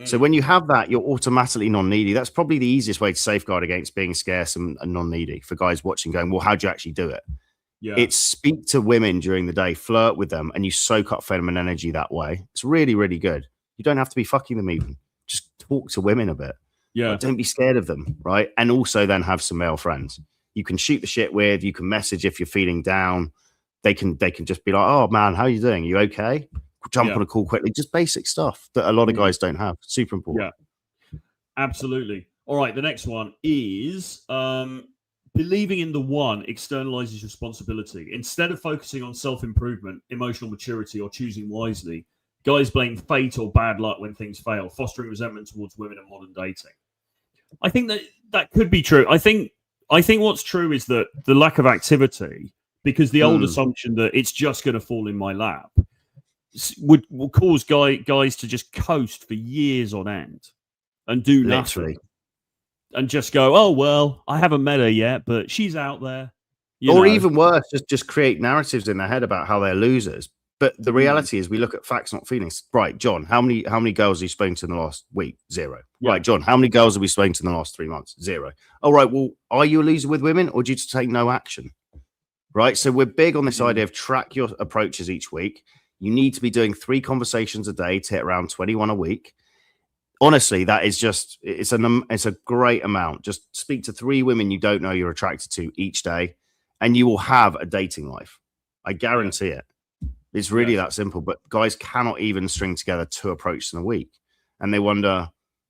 So when you have that, you're automatically non-needy. That's probably the easiest way to safeguard against being scarce and non-needy for guys watching going, well, how do you actually do it? It's speak to women during the day, flirt with them, and you soak up feminine energy that way. It's really, really good. You don't have to be fucking them even. Just talk to women a bit. Like, don't be scared of them, right? And also then have some male friends. You can shoot the shit with, you can message if you're feeling down. They can just be like, "Oh man, how are you doing? You okay?" Jump on a call quickly. Just basic stuff that a lot of guys don't have. Super important. Yeah, absolutely. All right, the next one is believing in the one externalizes responsibility. Instead of focusing on self-improvement, emotional maturity, or choosing wisely, guys blame fate or bad luck when things fail, fostering resentment towards women in modern dating. I think that could be true. I think what's true is that the lack of activity, because the old assumption that it's just going to fall in my lap, would cause guys to just coast for years on end and do nothing. And just go, "Oh, well, I haven't met her yet, but she's out there." Even worse, just create narratives in their head about how they're losers. But the reality is we look at facts, not feelings. Right, John, how many girls have you spoken to in the last week? 0. Yeah. Right, John, how many girls have we spoken to in the last 3 months? 0. All right, well, are you a loser with women, or do you just take no action? Right, so we're big on this idea of track your approaches each week. You need to be doing 3 conversations a day to hit around 21 a week. Honestly, that is just, it's a great amount. Just speak to 3 women you don't know you're attracted to each day, and you will have a dating life. I guarantee it. It's really that simple. But guys cannot even string together 2 approaches in a week. And they wonder,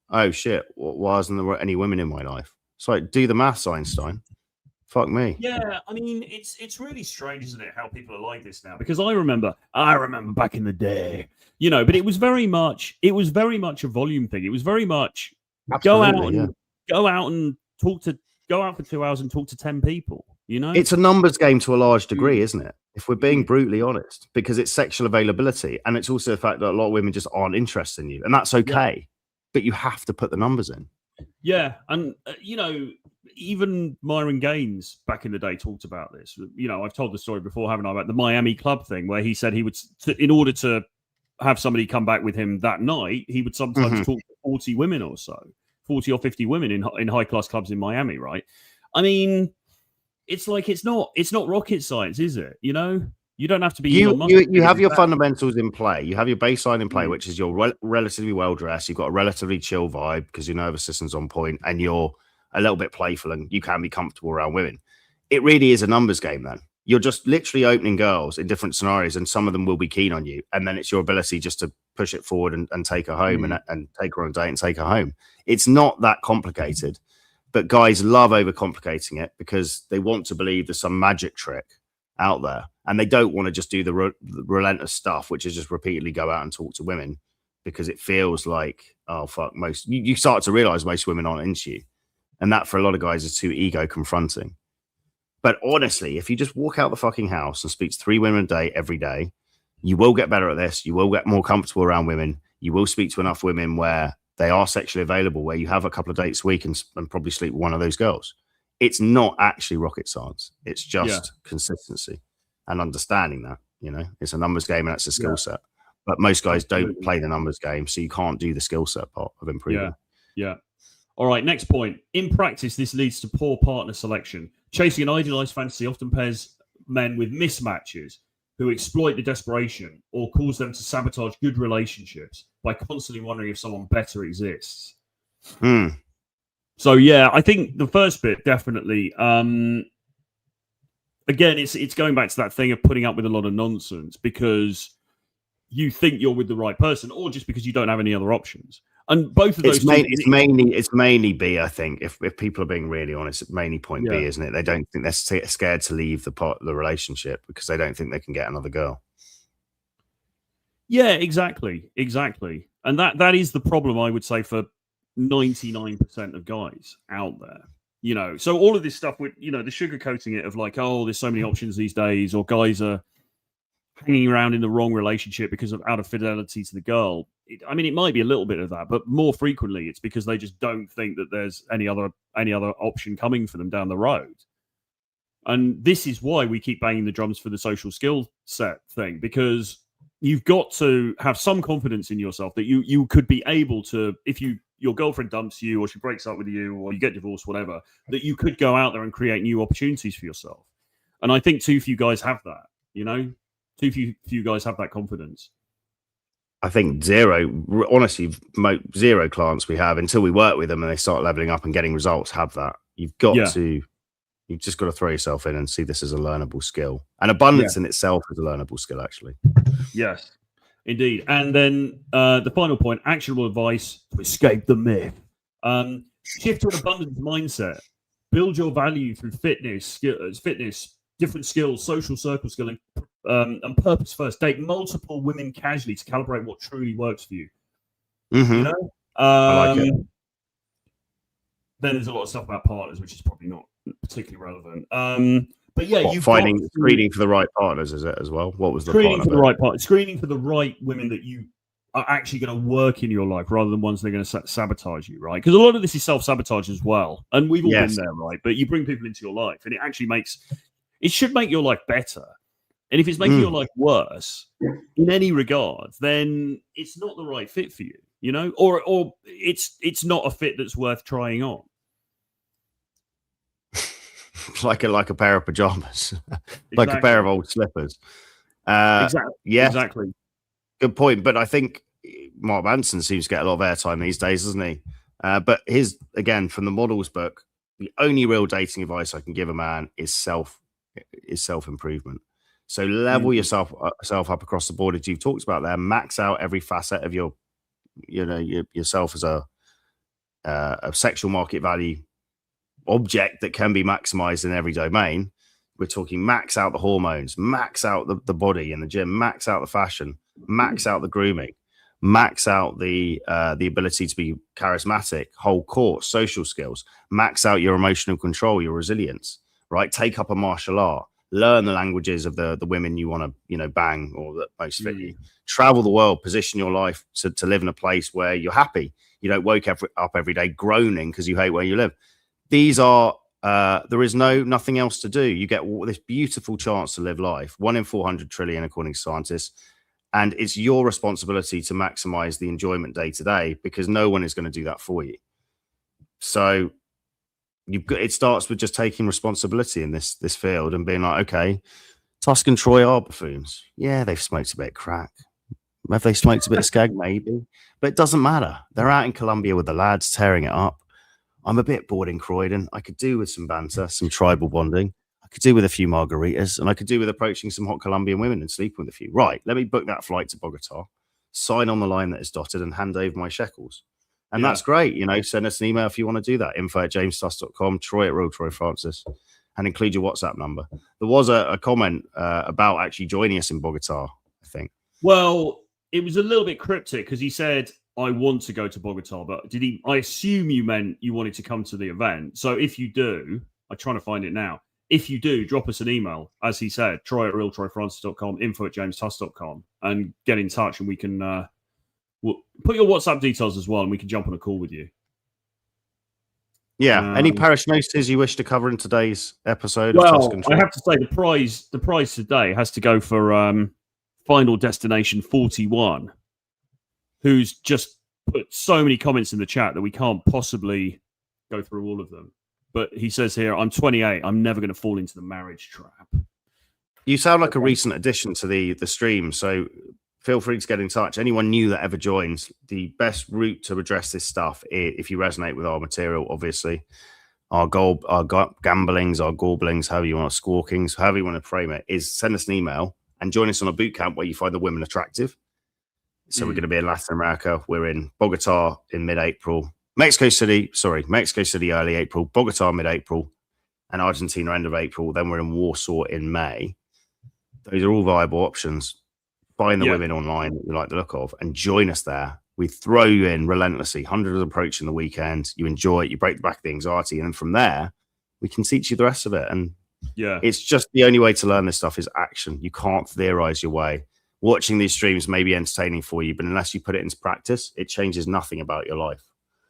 oh shit, why isn't there any women in my life? It's like, do the maths, Einstein. Fuck me. Yeah, I mean, it's really strange, isn't it, how people are like this now? Because I remember back in the day, but it was very much a volume thing. It was very much go out Absolutely, yeah. and go out for 2 hours and talk to 10 people. It's a numbers game to a large degree, Mm. isn't it? If we're being brutally honest, because it's sexual availability, and it's also the fact that a lot of women just aren't interested in you, and that's okay. Yeah. But you have to put the numbers in. Yeah, and even Myron Gaines back in the day talked about this. I've told the story before, haven't I, about the Miami club thing, where he said he would, in order to have somebody come back with him that night, he would sometimes talk to 40 women or so, 40 or 50 women in high class clubs in Miami, right? I mean, it's like it's not rocket science, is it? You don't have to be. You have your fundamentals in play. You have your baseline in play, which is you're relatively well dressed. You've got a relatively chill vibe because your nervous system's on point, and you're a little bit playful, and you can be comfortable around women. It really is a numbers game. Then you're just literally opening girls in different scenarios, and some of them will be keen on you, and then it's your ability just to push it forward and take her home and take her on a date and take her home. It's not that complicated, but guys love overcomplicating it because they want to believe there's some magic trick out there, and they don't want to just do the relentless stuff, which is just repeatedly go out and talk to women, because it feels like, oh fuck, you start to realize most women aren't into you, and that for a lot of guys is too ego confronting. But honestly, if you just walk out the fucking house and speak to 3 women a day every day, you will get better at this. You will get more comfortable around women. You will speak to enough women where they are sexually available, where you have a couple of dates a week and probably sleep with one of those girls. It's not actually rocket science. It's just consistency and understanding that, it's a numbers game and that's a skill set. But most guys don't play the numbers game, so you can't do the skill set part of improving. Yeah. All right, next point. In practice, this leads to poor partner selection. Chasing an idealized fantasy often pairs men with mismatches who exploit the desperation or cause them to sabotage good relationships by constantly wondering if someone better exists. So yeah, I think the first bit definitely. Again, it's going back to that thing of putting up with a lot of nonsense because you think you're with the right person, or just because you don't have any other options. And both of those. It's mainly B. I think if people are being really honest, it's mainly point B, isn't it? They don't think, they're scared to leave the relationship because they don't think they can get another girl. Yeah, exactly, and that is the problem, I would say, for 99% of guys out there. So all of this stuff with the sugarcoating it of like, oh, there's so many options these days, or guys are hanging around in the wrong relationship because of out of fidelity to the girl. It might be a little bit of that, but more frequently it's because they just don't think that there's any other option coming for them down the road. And this is why we keep banging the drums for the social skill set thing, because you've got to have some confidence in yourself that you could be able to, if your girlfriend dumps you, or she breaks up with you, or you get divorced, whatever, that you could go out there and create new opportunities for yourself. And I think too few guys have that, Too few guys have that confidence. I think zero clients we have, until we work with them and they start leveling up and getting results, have that. You've just got to throw yourself in and see this as a learnable skill. And abundance in itself is a learnable skill, actually. Yes, indeed. And then the final point, actionable advice to escape the myth. Shift to an abundance mindset. Build your value through fitness, different skills, social circle skilling, and purpose first. Date multiple women casually to calibrate what truly works for you. I like it. Then there's a lot of stuff about partners, which is probably not particularly relevant. But yeah, screening for the right partners, is it as well? What was the screening for the right partner? Screening for the right women that you are actually going to work in your life, rather than ones that are going to sabotage you, right? Because a lot of this is self-sabotage as well, and we've all been there, right? But you bring people into your life, and it actually should make your life better. And if it's making your life worse in any regard, then it's not the right fit for you, or it's not a fit that's worth trying on. like a pair of pajamas, like a pair of old slippers. Exactly. Yeah, exactly. Good point. But I think Mark Manson seems to get a lot of airtime these days, doesn't he? But again, from the models book, the only real dating advice I can give a man is self-improvement. So level yourself up across the board, as you've talked about there. Max out every facet of yourself as a sexual market value object that can be maximized in every domain. We're talking max out the hormones, max out the body in the gym, max out the fashion, max out the grooming, max out the ability to be charismatic, whole course, social skills, max out your emotional control, your resilience, right? Take up a martial art, learn the languages of the women you want to, you know, bang or that most fit you. Travel the world, position your life to live in a place where you're happy. You don't wake up every day groaning because you hate where you live. These are there is nothing else to do. You get this beautiful chance to live life, 1 in 400 trillion, according to scientists. And it's your responsibility to maximize the enjoyment day to day, because no one is going to do that for you. So it starts with just taking responsibility in this field and being like, okay, Tusk and Troy are buffoons. Yeah, they've smoked a bit of crack. Have they smoked a bit of skag? Maybe. But it doesn't matter. They're out in Colombia with the lads, tearing it up. I'm a bit bored in Croydon. I could do with some banter, some tribal bonding. I could do with a few margaritas, and I could do with approaching some hot Colombian women and sleeping with a few. Right, let me book that flight to Bogota, sign on the line that is dotted, and hand over my shekels. And that's great. You know, send us an email if you want to do that. info@jamestuss.com, Troy at Real Troy Francis, and include your WhatsApp number. There was a comment about actually joining us in Bogota, I think. Well, it was a little bit cryptic because he said, I want to go to Bogota, but I assume you meant you wanted to come to the event. So if you do, I'm trying to find it now. If you do, drop us an email, as he said, Troy at realtroyfrancis.com, info@jamestuss.com, and get in touch, and we can we'll put your WhatsApp details as well, and we can jump on a call with you. Yeah. Any parish notices you wish to cover in today's episode? Well, of Tusk and Troy? I have to say the prize today has to go for Final Destination 41. Who's just put so many comments in the chat that we can't possibly go through all of them. But he says here, I'm 28. I'm never going to fall into the marriage trap. You sound like a recent addition to the stream, so feel free to get in touch. Anyone new that ever joins, the best route to address this stuff, if you resonate with our material, obviously, our gamblings, our gorblings, however you want to, squawkings, however you want to frame it, is send us an email and join us on a boot camp where you find the women attractive. So we're going to be in Latin America. We're in Bogota in mid-April. Mexico City early April. Bogota mid-April. And Argentina end of April. Then we're in Warsaw in May. Those are all viable options. Find the women online that you like the look of and join us there. We throw you in relentlessly. Hundreds approaching the weekend. You enjoy it. You break the back of the anxiety. And then from there, we can teach you the rest of it. And it's just the only way to learn this stuff is action. You can't theorize your way. Watching these streams may be entertaining for you, but unless you put it into practice, it changes nothing about your life.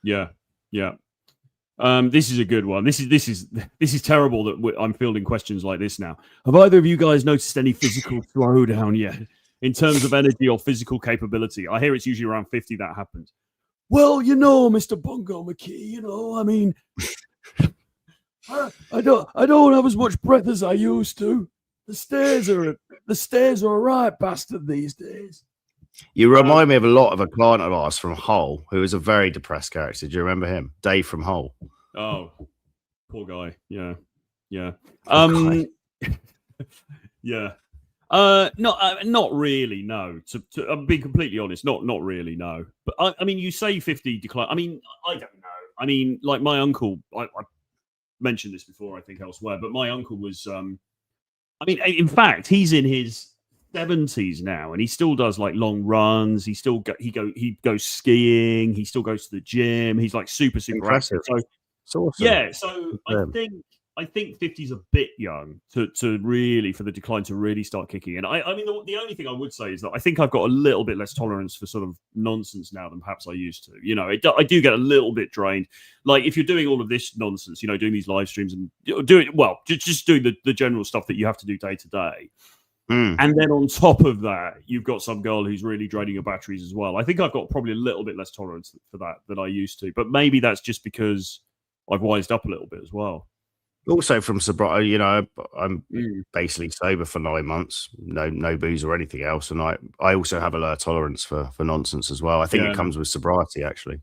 Yeah. This is a good one. This is terrible that I'm fielding questions like this now. Have either of you guys noticed any physical slowdown yet in terms of energy or physical capability? I hear it's usually around 50 that happens. Well, you know, Mr. Bungo McKee, you know, I mean, I don't have as much breath as I used to. The stairs are a right bastard these days. You remind me of a lot of a client of ours from Hull, who is a very depressed character. Do you remember him? Dave from Hull. Oh, poor guy. Yeah. Yeah. Not really. No. To be completely honest, not really. No. But I mean, you say 50 decline. I mean, I don't know. I mean, like my uncle. I mentioned this before, I think elsewhere, but my uncle was. I mean, in fact, he's in his 70s now, and he still does like long runs. He goes skiing. He still goes to the gym. He's like super impressive. active. So, awesome. Yeah, so I think 50 is a bit young to really for the decline to really start kicking in. I mean, the only thing I would say is that I think I've got a little bit less tolerance for sort of nonsense now than perhaps I used to. You know, I do get a little bit drained. Like if you're doing all of this nonsense, you know, doing these live streams and just doing the general stuff that you have to do day to day. And then on top of that, you've got some girl who's really draining your batteries as well. I think I've got probably a little bit less tolerance for that than I used to. But maybe that's just because I've wised up a little bit as well. Also from sobriety, you know, I'm basically sober for 9 months, no booze or anything else. And I also have a low tolerance for nonsense as well. I think it comes with sobriety, actually.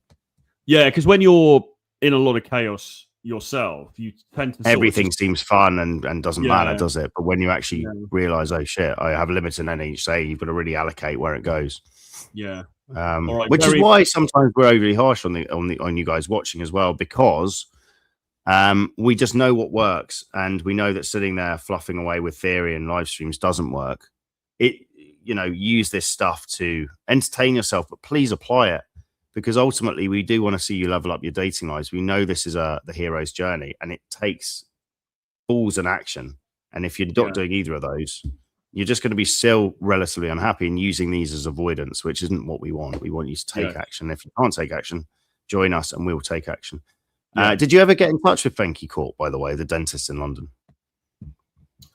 Yeah, because when you're in a lot of chaos yourself, you tend to everything seems fun and doesn't matter, does it? But when you actually realize, oh shit, I have limits in any say, you've got to really allocate where it goes. Yeah. Which is why sometimes we're overly harsh on you guys watching as well, because We just know what works, and we know that sitting there fluffing away with theory and live streams doesn't work. Use this stuff to entertain yourself, but please apply it, because ultimately we do want to see you level up your dating lives. We know this is the hero's journey, and it takes balls and action. And if you're not doing either of those, you're just going to be still relatively unhappy and using these as avoidance, which isn't what we want. We want you to take action. If you can't take action, join us and we'll take action. Did you ever get in touch with Venky Court, by the way, the dentist in London?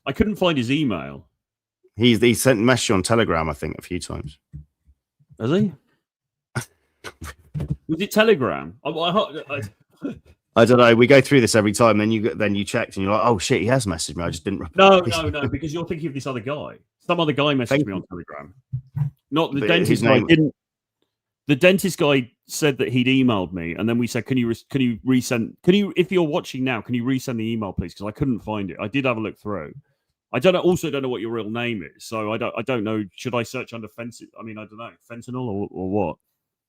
I couldn't find his email. He sent a message on Telegram, I think, a few times. Has he? Was it Telegram? I don't know. We go through this every time. Then you checked and you're like, oh shit, he has messaged me. I just didn't reply. No, because you're thinking of this other guy. Some other guy messaged me on Telegram. Not the dentist guy. The dentist guy said that he'd emailed me, and then we said, "Can you resend? If you're watching now, can you resend the email, please?" Because I couldn't find it. I did have a look through. I don't know what your real name is, so I don't know. Should I search under fentanyl? I mean, I don't know, fentanyl or what?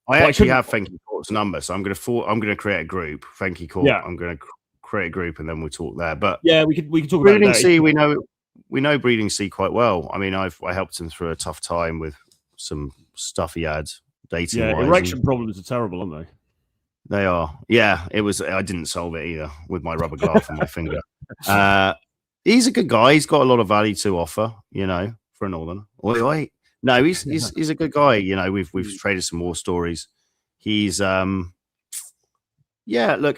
I actually have Venky Court's number, so I'm going to create a group. Venky Court. Yeah. I'm going to create a group, and then we'll talk there. But yeah, we can talk Breeding about that. C. We know Breeding C quite well. I mean, I helped him through a tough time with some stuff he had. Dating erection problems are terrible, aren't they? They are. Yeah, it was. I didn't solve it either with my rubber glove on my finger. He's a good guy. He's got a lot of value to offer, for a northern. No, he's a good guy. We've traded some war stories. He's look,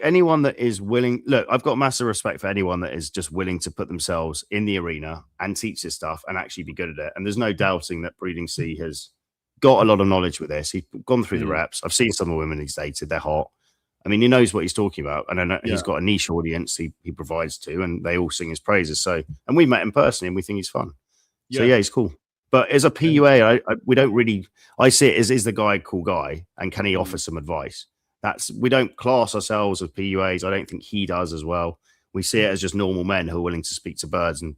anyone that is willing. Look, I've got massive respect for anyone that is just willing to put themselves in the arena and teach this stuff and actually be good at it. And there's no doubting that Breeding C has got a lot of knowledge with this. He's gone through the reps. I've seen some of the women he's dated. They're hot. I mean, he knows what he's talking about. And I know he's got a niche audience he provides to, and they all sing his praises. So, and we met him personally and we think he's fun. So yeah, he's cool. But as a PUA, we don't really, I see it as, is the guy a cool guy? And can he offer some advice? We don't class ourselves as PUAs. I don't think he does as well. We see it as just normal men who are willing to speak to birds and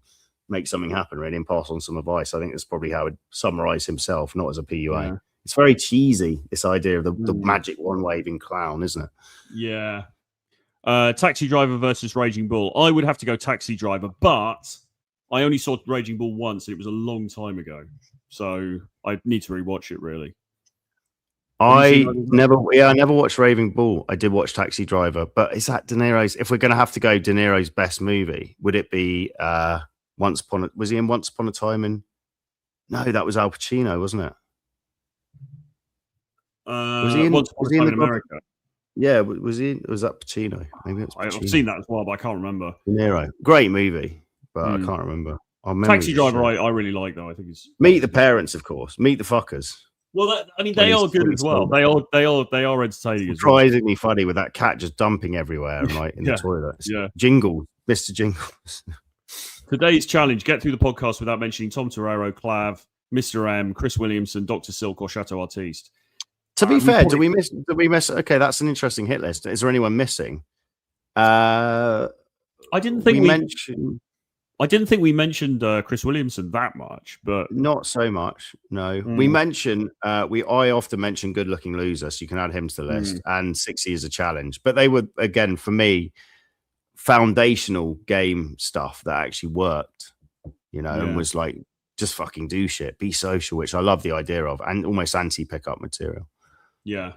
make something happen, really, and pass on some advice. I think that's probably how I'd summarize himself, not as a PUA. Yeah. It's very cheesy, this idea of the magic one-waving clown, isn't it? Yeah. Taxi Driver versus Raging Bull. I would have to go Taxi Driver, but I only saw Raging Bull once, and it was a long time ago. So I need to rewatch it, really. I never watched Raving Bull. I did watch Taxi Driver, but is that De Niro's? If we're going to have to go De Niro's best movie, would it be was he in Once Upon a Time in? No, that was Al Pacino, wasn't it? Was he in Once Upon a Time in America? Yeah, was he? Was that Pacino? Maybe it's Pacino. I've seen that as well, but I can't remember. De Niro, great movie, but I can't remember. Taxi Driver, I really like though. I think it's Meet the Parents, of course. Meet the Fuckers. Well, they are good as well. They are entertaining as well. Surprisingly funny with that cat just dumping everywhere, right, in the toilet. Yeah, Jingles, Mr. Jingles. Today's challenge: get through the podcast without mentioning Tom Torero, Clav, Mr. M, Chris Williamson, Dr. Silk, or Chateau Artiste. To be fair, did we miss? Okay, that's an interesting hit list. Is there anyone missing? I didn't think we mentioned Chris Williamson that much, but not so much. No, we mentioned I often mention Good Looking Loser, so you can add him to the list, and 60 is a challenge. But they were, again, for me, foundational game stuff that actually worked, and was like, just fucking do shit, be social, which I love the idea of, and almost anti-pickup material. Yeah.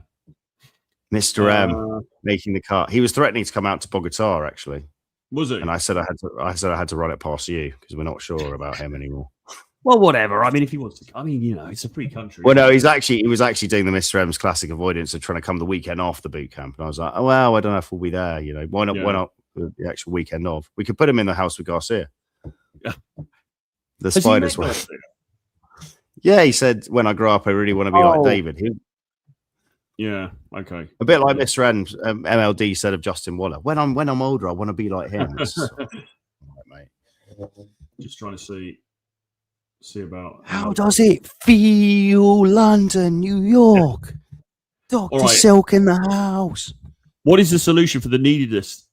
Mr. M making the cut. He was threatening to come out to Bogota, actually. Was it? And I said I had to run it past you because we're not sure about him anymore. Well, whatever. I mean, if he wants to, it's a free country. Well, no, he was actually doing the Mr. M's classic avoidance of trying to come the weekend off the boot camp, and I was like, oh well, I don't know if we'll be there. Why not? Yeah. Why not the actual weekend of? We could put him in the house with Garcia. Yeah. The spiders were. Yeah, he said, when I grow up, I really want to be like David. Yeah, okay. A bit like Mr. N, MLD said of Justin Waller. When I'm older, I want to be like him. Right, mate. Just trying to see about how does it feel, London, New York? Dr. Silk in the house. What is the solution for the neediness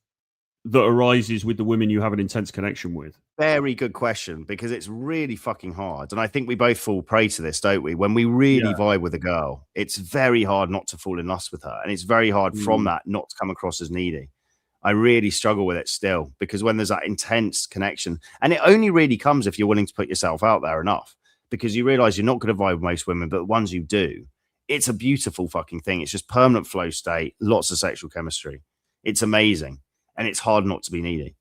that arises with the women you have an intense connection with? Very good question, because it's really fucking hard. And I think we both fall prey to this, don't we? When we really vibe with a girl, it's very hard not to fall in lust with her. And it's very hard from that not to come across as needy. I really struggle with it still, because when there's that intense connection, and it only really comes if you're willing to put yourself out there enough, because you realize you're not going to vibe with most women, but the ones you do, it's a beautiful fucking thing. It's just permanent flow state, lots of sexual chemistry. It's amazing. And it's hard not to be needy.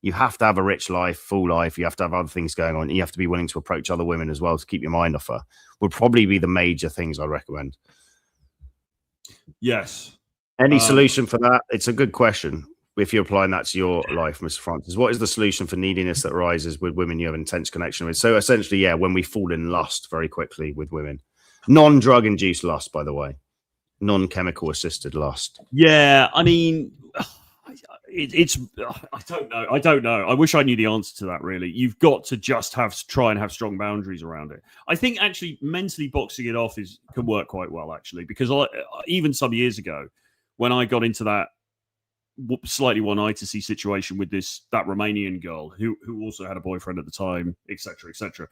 You have to have a rich life, full life. You have to have other things going on. You have to be willing to approach other women as well to keep your mind off her. Would probably be the major things I recommend. Yes. Any solution for that? It's a good question. If you're applying that to your life, Mr. Francis, what is the solution for neediness that arises with women you have intense connection with? So essentially, yeah, when we fall in lust very quickly with women, non-drug induced lust, by the way, non-chemical assisted lust. Yeah, I mean, it's I don't know. I wish I knew the answer to that. Really, you've got to just try and have strong boundaries around it. I think actually mentally boxing it off can work quite well, actually, because even some years ago, when I got into that slightly one-itis situation with that Romanian girl who also had a boyfriend at the time, etc., etc.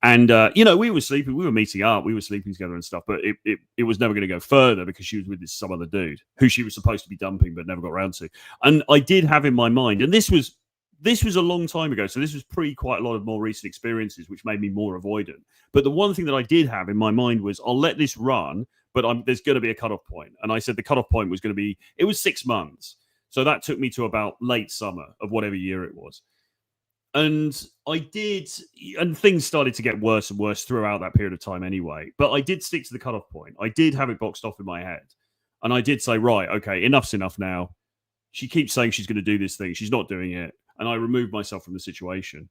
And we were sleeping, we were meeting up, we were sleeping together and stuff, but it was never going to go further because she was with some other dude who she was supposed to be dumping but never got around to. And I did have in my mind, and this was a long time ago, so this was pre quite a lot of more recent experiences, which made me more avoidant. But the one thing that I did have in my mind was, I'll let this run, but there's going to be a cutoff point. And I said the cutoff point was going to be, it was 6 months. So that took me to about late summer of whatever year it was. And I did, and things started to get worse and worse throughout that period of time anyway. But I did stick to the cutoff point. I did have it boxed off in my head. And I did say, right, okay, enough's enough now. She keeps saying she's going to do this thing. She's not doing it. And I removed myself from the situation.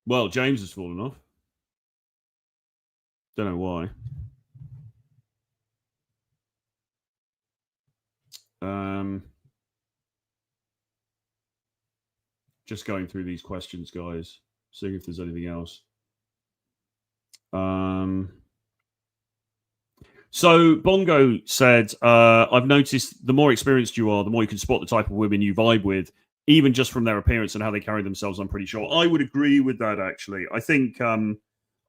Well, James has fallen off. Don't know why. Just going through these questions, guys, seeing if there's anything else. So Bongo said, I've noticed the more experienced you are, the more you can spot the type of women you vibe with, even just from their appearance and how they carry themselves. I'm pretty sure. I would agree with that, actually. I think, I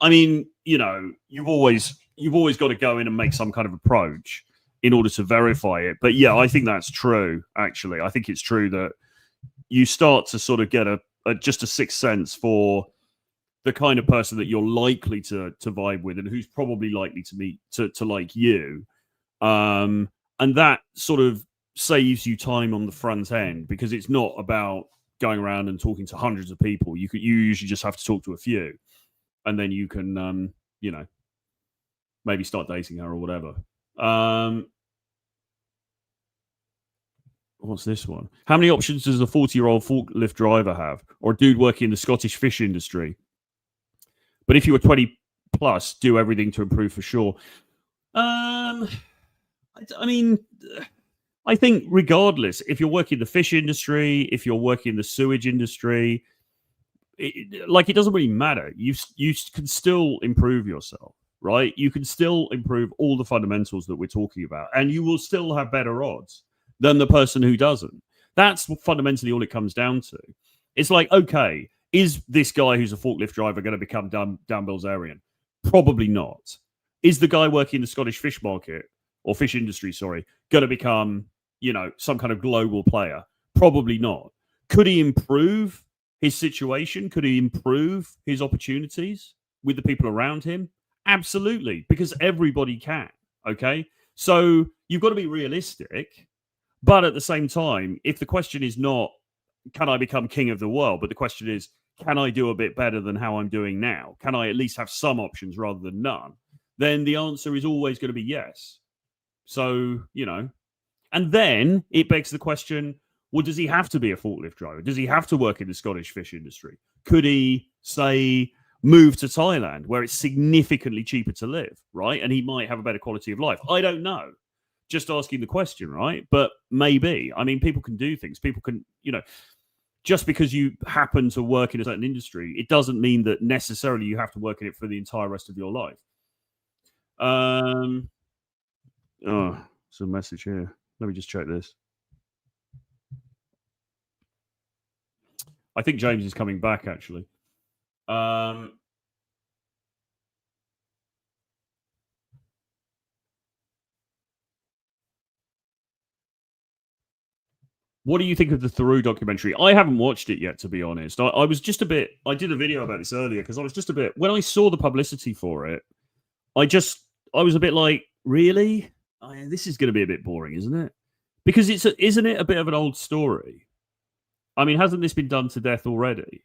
mean, you've always got to go in and make some kind of approach in order to verify it. But yeah, I think that's true, actually. I think it's true that you start to sort of get just a sixth sense for the kind of person that you're likely to vibe with and who's probably likely to meet to like you. And that sort of saves you time on the front end, because it's not about going around and talking to hundreds of people. You usually just have to talk to a few, and then you can, maybe start dating her or whatever. What's this one? How many options does a 40-year-old forklift driver have, or a dude working in the Scottish fish industry? But if you were 20 plus, do everything to improve for sure. I mean, I think regardless, if you're working in the fish industry, if you're working in the sewage industry, it doesn't really matter. You can still improve yourself, right? You can still improve all the fundamentals that we're talking about, and you will still have better odds than the person who doesn't. That's fundamentally all it comes down to. It's like, okay, is this guy who's a forklift driver going to become Dan Bilzerian? Probably not. Is the guy working in the Scottish fish market or fish industry, going to become, some kind of global player? Probably not. Could he improve his situation? Could he improve his opportunities with the people around him? Absolutely, because everybody can. Okay, so you've got to be realistic. But at the same time, if the question is not, can I become king of the world? But the question is, can I do a bit better than how I'm doing now? Can I at least have some options rather than none? Then the answer is always going to be yes. So, and then it begs the question, well, does he have to be a forklift driver? Does he have to work in the Scottish fish industry? Could he, say, move to Thailand where it's significantly cheaper to live, right? And he might have a better quality of life. I don't know. Just asking the question, right? But maybe. I mean, people can do things. People can, just because you happen to work in a certain industry, it doesn't mean that necessarily you have to work in it for the entire rest of your life. Oh, there's a message here. Let me just check this. I think James is coming back, actually. What do you think of the Theroux documentary? I haven't watched it yet, to be honest. I was just a bit. I did a video about this earlier because I was just a bit. When I saw the publicity for it, I was a bit like, really? This is going to be a bit boring, isn't it? Because isn't it a bit of an old story? I mean, hasn't this been done to death already?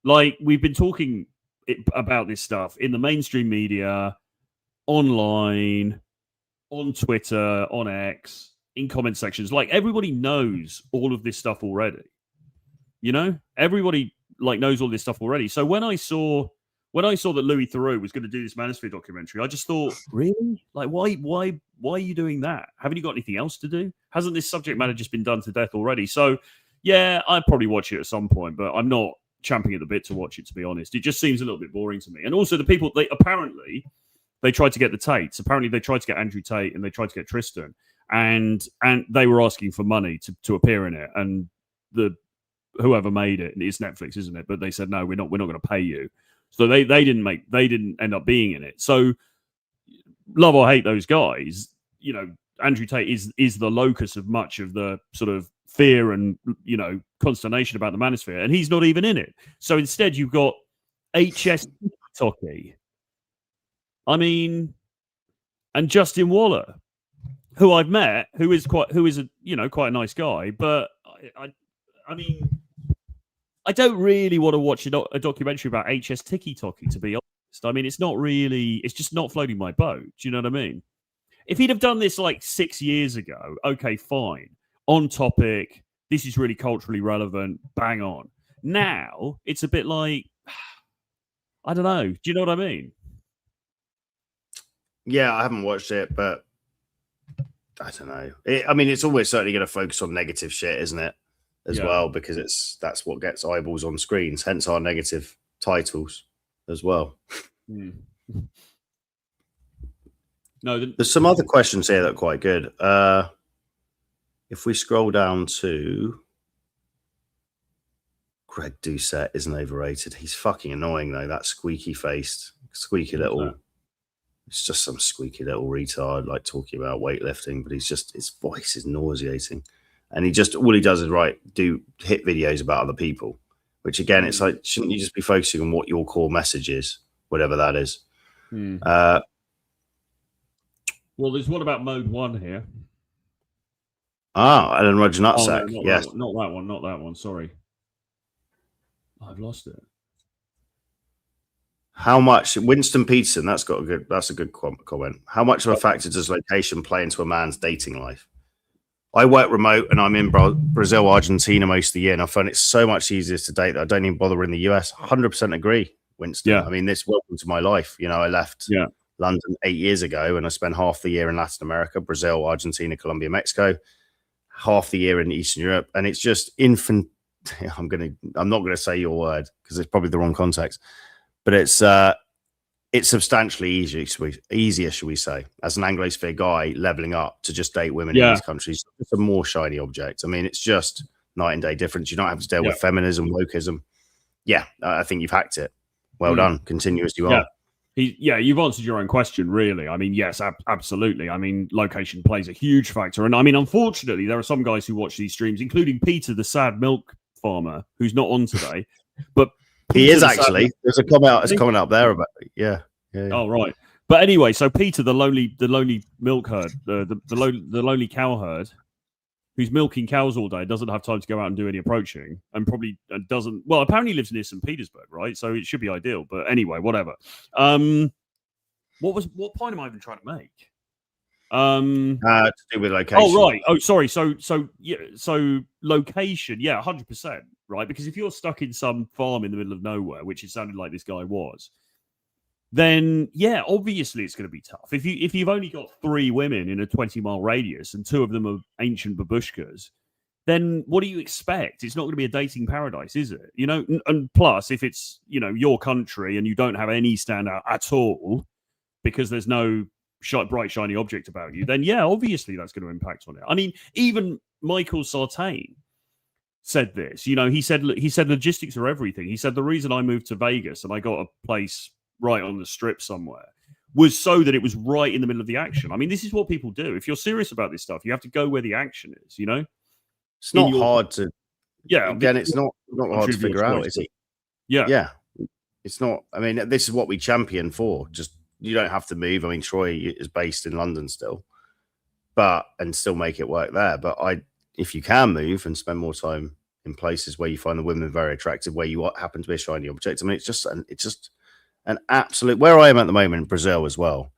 Like, we've been talking about this stuff in the mainstream media, online, on Twitter, on X, in comment sections. Like, everybody knows all of this stuff already. You know, everybody like knows all this stuff already. So when I saw that Louis Theroux was going to do this Manosphere documentary, I just thought, really? Like, why are you doing that? Haven't you got anything else to do? Hasn't this subject matter just been done to death already? So, yeah, I'd probably watch it at some point, but I'm not champing at the bit to watch it, to be honest. It just seems a little bit boring to me. And also, the people, they tried to get the Tates. Apparently, they tried to get Andrew Tate and they tried to get Tristan, and they were asking for money to appear in it. And whoever made it, it's Netflix, isn't it? But they said, no, we're not going to pay you. So they didn't end up being in it. So love or hate those guys, you know, Andrew Tate is the locus of much of the sort of fear and, you know, consternation about the Manosphere, and he's not even in it. So instead, you've got HS Toki. I mean, and Justin Waller, who I've met, who is quite a nice guy, but I mean, I don't really want to watch a documentary about HS Tiki Toki, to be honest. I mean, it's just not floating my boat. Do you know what I mean? If he'd have done this like 6 years ago, okay, fine. On topic, this is really culturally relevant, bang on. Now, it's a bit like, I don't know. Do you know what I mean? Yeah, I haven't watched it, but I don't know. It's always certainly going to focus on negative shit, isn't it? As well, because that's what gets eyeballs on screens, hence our negative titles as well. No, there's some other questions here that are quite good. If we scroll down to Greg Doucette isn't overrated. He's fucking annoying though. That squeaky little. It's just some squeaky little retard like talking about weightlifting, but his voice is nauseating. And all he does is do hit videos about other people, which again, it's like, shouldn't you just be focusing on what your core message is, whatever that is? Well, there's one about Mode 1 here. Ellen Roger Nutsack. No, yes. Not that one. Sorry. I've lost it. How much Winston Peterson? That's a good comment. How much of a factor does location play into a man's dating life? I work remote and I'm in Brazil, Argentina most of the year, and I find it so much easier to date that I don't even bother in the US. 100% agree, Winston. Yeah. I mean, this welcome to my life. You know, I left London 8 years ago and I spent half the year in Latin America, Brazil, Argentina, Colombia, Mexico, half the year in Eastern Europe. And it's just I'm not going to say your word because it's probably the wrong context, but it's substantially easier, shall we say, as an Anglosphere guy leveling up to just date women in these countries. It's a more shiny object. I mean, it's just night and day difference. You don't have to deal with feminism, wokeism. Yeah, I think you've hacked it. Well done. Continue as you are. You've answered your own question, really. I mean, yes, absolutely. I mean, location plays a huge factor. And I mean, unfortunately, there are some guys who watch these streams, including Peter, the sad milk farmer, who's not on today. But he is actually. There's a comment up there about it. Yeah. Oh, right. But anyway, so Peter, the lonely milk herd, the lonely cow herd, who's milking cows all day, doesn't have time to go out and do any approaching, and probably doesn't. Well, apparently lives near St. Petersburg, right? So it should be ideal. But anyway, whatever. What point am I even trying to make? To do with location. Oh, right. Oh, sorry. So location, 100%, right? Because if you're stuck in some farm in the middle of nowhere, which it sounded like this guy was, then obviously it's going to be tough. If you've only got 3 women in a 20-mile radius and 2 of them are ancient babushkas, then what do you expect? It's not going to be a dating paradise, is it? You know, and plus, if it's, you know, your country and you don't have any standout at all because there's no bright shiny object about you, then obviously that's going to impact on it. I mean, even Michael Sartain said this. You know, he said logistics are everything. He said the reason I moved to Vegas and I got a place right on the strip somewhere was so that it was right in the middle of the action. I mean, this is what people do. If you're serious about this stuff, you have to go where the action is, you know? It's not hard to. Yeah. Again, it's not hard to figure out, is it? Yeah. Yeah. It's not. I mean, this is what we champion for. Just you don't have to move. I mean, Troy is based in London still, and still make it work there. But if you can move and spend more time in places where you find the women very attractive, where you happen to be a shiny object. I mean, it's just an absolute. Where I am at the moment in Brazil as well.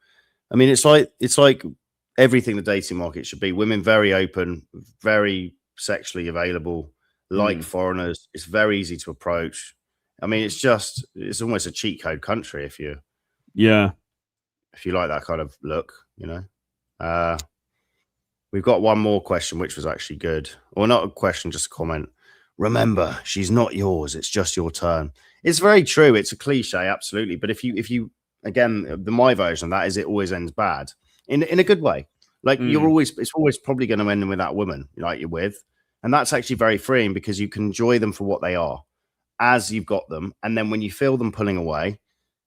I mean, it's like everything the dating market should be. Women very open, very sexually available, like foreigners. It's very easy to approach. I mean, it's almost a cheat code country if you like that kind of look, you know. We've got one more question, which was actually good. Or not a question, just a comment. Remember, she's not yours. It's just your turn. It's very true. It's a cliche, absolutely. But if you again, my version of that is it always ends bad in a good way. Like it's always probably going to end with that woman like you're with. And that's actually very freeing because you can enjoy them for what they are as you've got them. And then when you feel them pulling away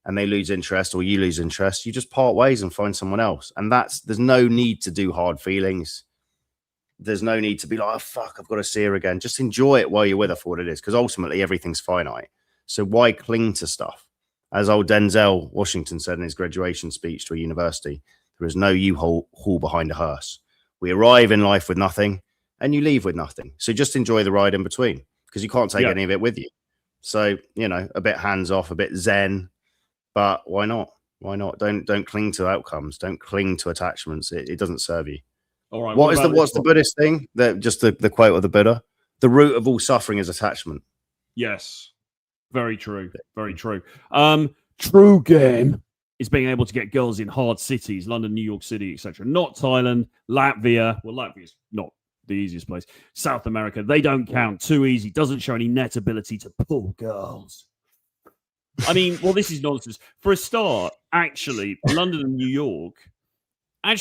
and they lose interest or you lose interest, you just part ways and find someone else. And there's no need to do hard feelings. There's no need to be like, oh, fuck, I've got to see her again. Just enjoy it while you're with her for what it is, because ultimately everything's finite. So why cling to stuff? As old Denzel Washington said in his graduation speech to a university, there is no U-Haul behind a hearse. We arrive in life with nothing and you leave with nothing. So just enjoy the ride in between because you can't take any of it with you. So, you know, a bit hands off, a bit zen, but why not? Why not? Don't cling to outcomes. Don't cling to attachments. It doesn't serve you. All right. What's the Buddhist thing? Just the quote of the Buddha. The root of all suffering is attachment. Yes. Very true. Very true. True game is being able to get girls in hard cities, London, New York City, etc. Not Thailand, Latvia. Well, Latvia's not the easiest place. South America, they don't count. Too easy. Doesn't show any net ability to pull girls. I mean, well, this is nonsense. For a start, actually, London and New York are,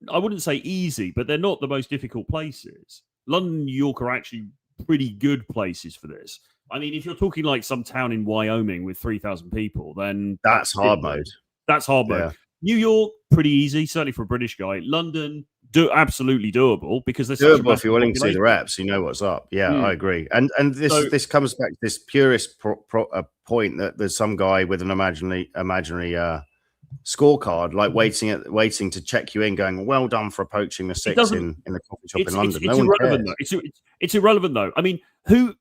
I wouldn't say easy, but they're not the most difficult places. London and New York are actually pretty good places for this. I mean, if you're talking like some town in Wyoming with 3,000 people, then that's hard mode. That's hard mode. Yeah. New York, pretty easy, certainly for a British guy. London, absolutely doable because there's doable if you're willing to see the reps. You know what's up. Yeah, I agree. And this comes back to this purist point that there's some guy with an imaginary scorecard, like waiting to check you in, going, "Well done for approaching the six in the coffee shop in London." It's irrelevant though. It's irrelevant though. I mean, who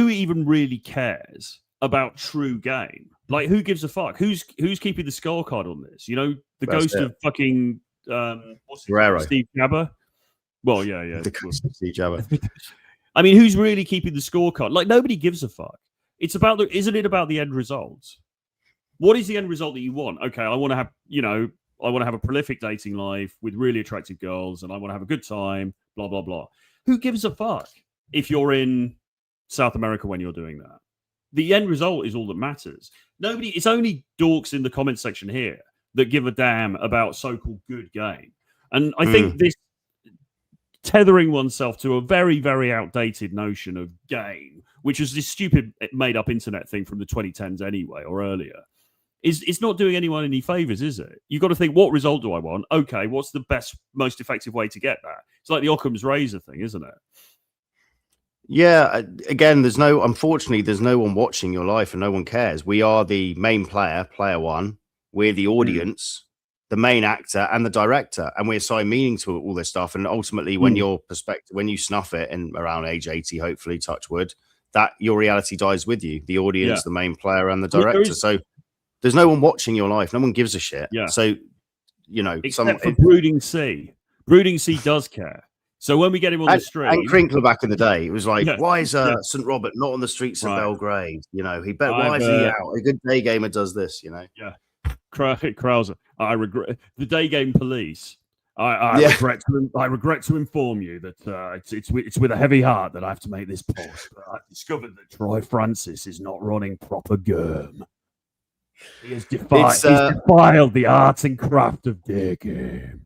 even really cares about true game? Like, who gives a fuck? Who's keeping the scorecard on this? You know, the ghost of fucking Steve Jabber. Well, yeah. The ghost of Steve Jabber. I mean, who's really keeping the scorecard? Like, nobody gives a fuck. It's about isn't it about the end result? What is the end result that you want? Okay, I want to have a prolific dating life with really attractive girls, and I want to have a good time. Blah blah blah. Who gives a fuck if you're in South America when you're doing that? The end result is all that matters. It's only dorks in the comment section here that give a damn about so-called good game. And I think this tethering oneself to a very, very outdated notion of game, which is this stupid made-up internet thing from the 2010s anyway, or earlier, it's not doing anyone any favors, is it? You've got to think, what result do I want? Okay, what's the best, most effective way to get that? It's like the Occam's razor thing, isn't it? Yeah, again, unfortunately, there's no one watching your life and no one cares. We are the main player one. We're the audience, the main actor and the director, and we assign meaning to all this stuff. And ultimately, when you snuff it in around age 80, hopefully, touch wood, that your reality dies with you, the audience, the main player and the director. So there's no one watching your life. No one gives a shit. Yeah. So, you know, except for Brooding Sea. Brooding Sea does care. So when we get him on the street, and Crinkler back in the day, it was like, why is St. Robert not on the streets of Belgrade? You know, why is he out? A good day gamer does this, you know. Yeah, Krauser. I regret the day game police. I regret to inform you that it's with a heavy heart that I have to make this post. But I've discovered that Troy Francis is not running proper GERM. He has defiled the art and craft of day game.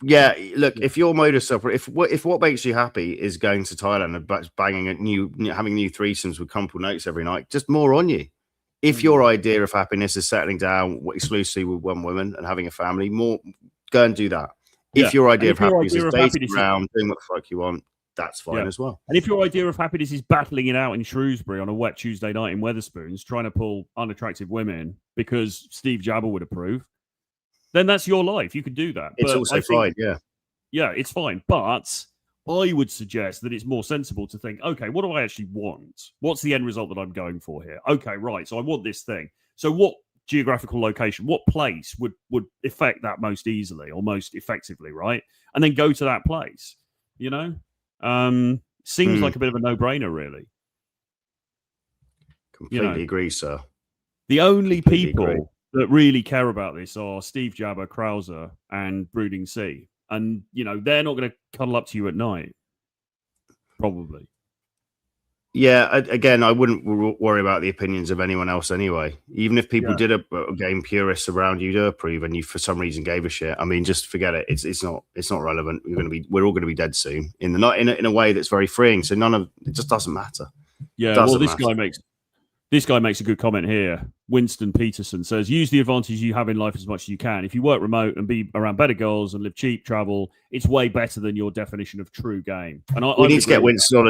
Yeah, look, if your modus operandi, if what makes you happy is going to Thailand and having new threesomes with couple notes every night, just more on you. If your idea of happiness is settling down exclusively with one woman and having a family, go and do that. If your idea if of your happiness idea is of dating happiness around, doing what the fuck you want, that's fine as well. And if your idea of happiness is battling it out in Shrewsbury on a wet Tuesday night in Weatherspoons, trying to pull unattractive women because Steve Jabber would approve, then that's your life. You could do that. It's but also fine, yeah. Yeah, it's fine. But I would suggest that it's more sensible to think, okay, what do I actually want? What's the end result that I'm going for here? Okay, right. So I want this thing. So what geographical location, what place would affect that most easily or most effectively, right? And then go to that place, you know? Seems like a bit of a no-brainer, really. Completely agree, sir. The only people that really care about this are Steve Jabber, Krauser, and Brooding Sea. And, they're not going to cuddle up to you at night. Probably. Yeah, again, I wouldn't worry about the opinions of anyone else anyway. Even if people did a game purists around you to approve, and you for some reason gave a shit, I mean, just forget it. It's not relevant. We're all going to be dead soon in a way that's very freeing. So it just doesn't matter. Yeah, this guy makes a good comment here. Winston Peterson says, use the advantage you have in life as much as you can. If you work remote and be around better girls and live cheap, travel, it's way better than your definition of true game. And we need to get Winston on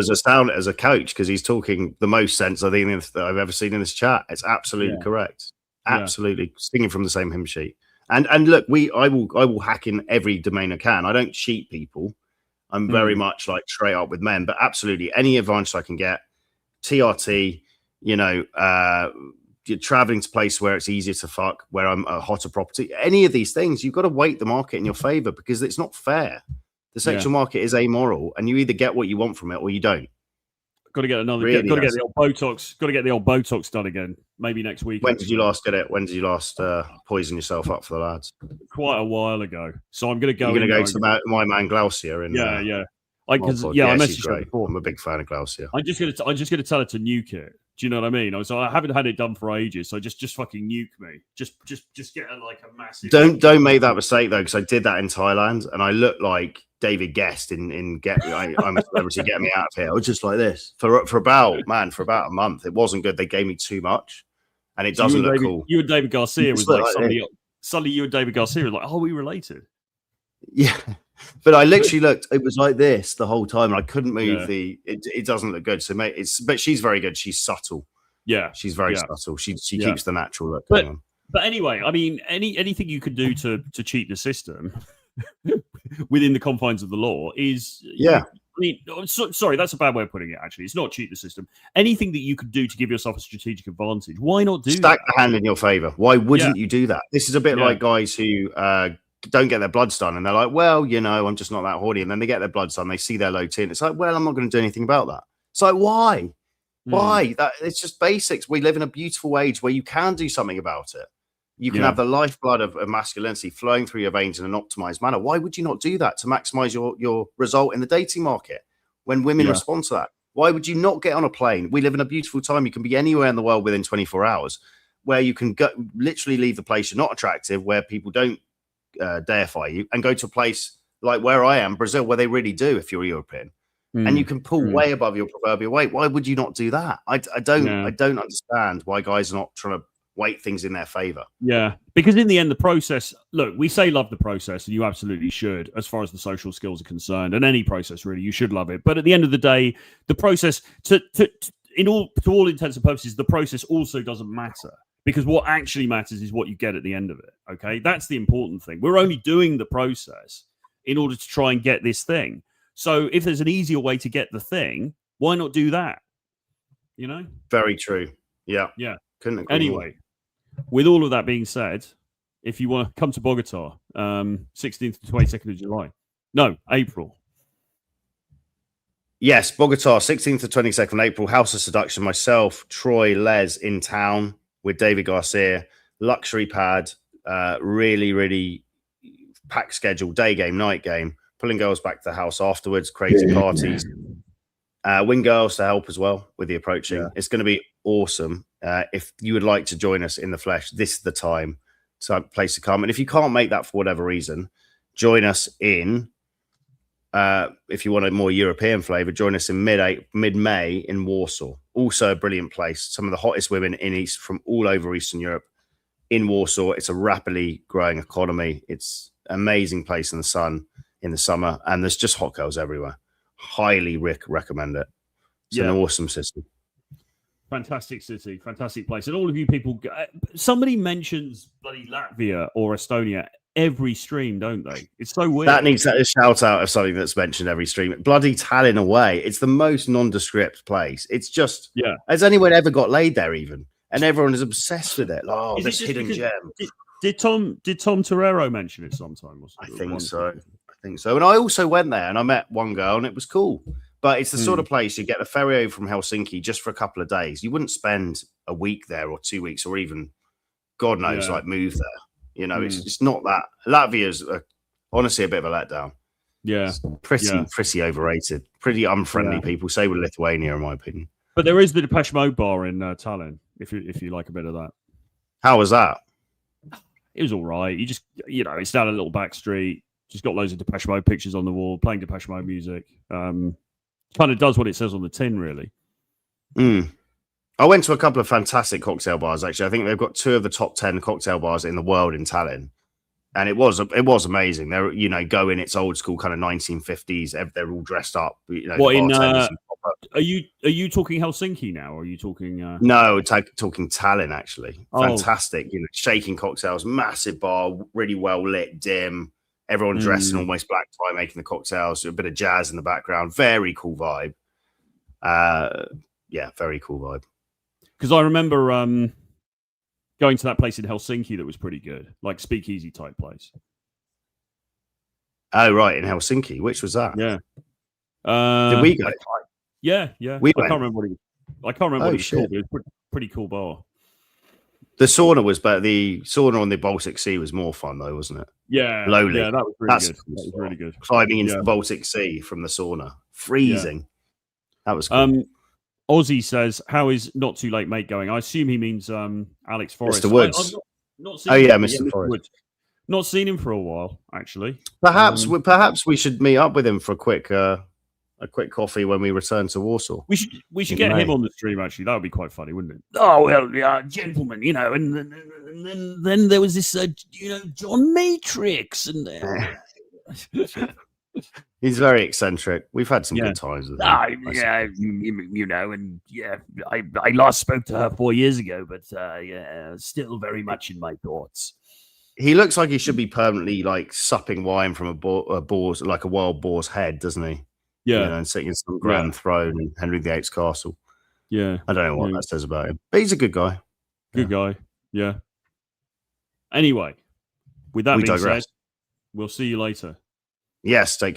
as a coach, because he's talking the most sense I think that I've ever seen in this chat. It's absolutely correct. Absolutely singing from the same hymn sheet. And look, I will hack in every domain I can. I don't cheat people. I'm very much like straight up with men, but absolutely any advantage I can get, TRT, you're traveling to a place where it's easier to fuck, where I'm a hotter property, any of these things, you've got to weight the market in your favor, because it's not fair. The sexual market is amoral, and you either get what you want from it or you don't. Got to get got to get the old Botox. Got to get the old Botox done again. Maybe next week. When did you last get it? When did you last poison yourself up for the lads? Quite a while ago. So I'm going to go. You're going to go to my man Glaucia. I messaged her before. I'm a big fan of Glaucia. I'm just going to tell her to nuke it. Do you know what I mean? So I haven't had it done for ages. So just fucking nuke me. Just get like a massive. Don't make that mistake though, because I did that in Thailand and I looked like David Guest in Get. I'm a Celebrity, Get Me Out of Here. I was just like this for about a month. It wasn't good. They gave me too much, and it doesn't look cool. You and David Garcia was like suddenly you and David Garcia were like, oh, we related. Yeah. But I literally looked, it was like this the whole time. I couldn't move it doesn't look good. So mate, but she's very good. She's subtle. Yeah. She's very subtle. She keeps the natural look. But anyway, I mean, anything you could do to cheat the system within the confines of the law is I mean, sorry, that's a bad way of putting it, actually. It's not cheat the system. Anything that you could do to give yourself a strategic advantage, why not do that? Stack the hand in your favor. Why wouldn't you do that? This is a bit like guys who don't get their bloods done, and they're like, well, I'm just not that horny. And then they get their bloods done, they see their low T, and it's like, well, I'm not going to do anything about that. It's like, why? Why? It's just basics. We live in a beautiful age where you can do something about it. You can have the lifeblood of masculinity flowing through your veins in an optimized manner. Why would you not do that to maximize your result in the dating market when women respond to that? Why would you not get on a plane? We live in a beautiful time. You can be anywhere in the world within 24 hours, where you can literally leave the place you're not attractive, where people don't deify you, and go to a place like where I am, Brazil, where they really do if you're European. And you can pull way above your proverbial weight. Why would you not do that? I don't understand why guys are not trying to weight things in their favor. Yeah, because in the end, the process, look, we say love the process, and you absolutely should, as far as the social skills are concerned, and any process really, you should love it. But at the end of the day, the process, to all intents and purposes, the process also doesn't matter. Because what actually matters is what you get at the end of it. Okay, that's the important thing. We're only doing the process in order to try and get this thing. So if there's an easier way to get the thing, why not do that? Very true. Yeah. Couldn't agree anyway, with all of that being said, if you want to come to Bogota, 16th to 22nd of July. No, April. Yes, Bogota, 16th to 22nd April, House of Seduction. Myself, Troy, Les in town with David Garcia, luxury pad, really, really packed schedule, day game, night game, pulling girls back to the house afterwards, crazy parties, win girls to help as well with the approaching. Yeah. It's going to be awesome. If you would like to join us in the flesh, this is the place to come. And if you can't make that for whatever reason, join us in, if you want a more European flavor, join us in mid-May in Warsaw. Also a brilliant place. Some of the hottest women from all over Eastern Europe in Warsaw. It's a rapidly growing economy. It's amazing place in the sun in the summer, and there's just hot girls everywhere. Highly recommend it. It's an awesome city. Fantastic city, fantastic place. And all of you people, somebody mentions bloody Latvia or Estonia every stream, don't they? It's so weird. That needs a shout out of something that's mentioned every stream. Bloody Tallinn away. It's the most nondescript place. It's just, has anyone ever got laid there even? And everyone is obsessed with it. Oh, this hidden gem. Did Tom Torero mention it sometime? I think so. And I also went there and I met one girl and it was cool. But it's the sort of place you get a ferry over from Helsinki just for a couple of days. You wouldn't spend a week there or 2 weeks or even, God knows, like move there. You know, it's not that. Latvia's honestly a bit of a letdown. Yeah. It's pretty overrated. Pretty unfriendly people. Say with Lithuania, in my opinion. But there is the Depeche Mode bar in Tallinn, if you like a bit of that. How was that? It was all right. You just, it's down a little back street. Just got loads of Depeche Mode pictures on the wall, playing Depeche Mode music. Kind of does what it says on the tin, really. I went to a couple of fantastic cocktail bars, actually. I think they've got 2 of the top 10 cocktail bars in the world in Tallinn. And it was amazing. They're, go in, it's old school kind of 1950s. They're all dressed up. What in, are you talking Helsinki now? Or are you talking... No, talking Tallinn, actually. Fantastic. Shaking cocktails, massive bar, really well lit, dim. Everyone dressed in almost black tie, making the cocktails. A bit of jazz in the background. Very cool vibe. Very cool vibe. Because I remember going to that place in Helsinki that was pretty good, like speakeasy type place. Oh, right, in Helsinki. Which was that? Yeah. Did we go? Yeah. I can't remember what it was called. But it was a pretty cool bar. The sauna was better. The sauna on the Baltic Sea was more fun, though, wasn't it? Yeah. Lowly. Yeah, that was really good. That was really good. Climbing into the Baltic Sea from the sauna. Freezing. Yeah. That was cool. Ozzy says, "How is Not Too Late Mate going?" I assume he means Alex Forrest. Mr. Woods. Not seen Mr. Forrest. Not seen him for a while, actually. Perhaps we should meet up with him for a quick coffee when we return to Warsaw. We should get him on the stream. Actually, that would be quite funny, wouldn't it? Oh well, gentlemen, and then there was this, John Matrix, and. He's very eccentric. We've had some good times with him. I last spoke to her 4 years ago, but still very much in my thoughts. He looks like he should be permanently like supping wine from a boar's, like a wild boar's head, doesn't he? Yeah, and sitting in some grand throne in Henry VIII's castle. Yeah, I don't know what that says about him, but he's a good guy. Good guy. Yeah. Anyway, with that being said, we'll see you later. Yes, take care.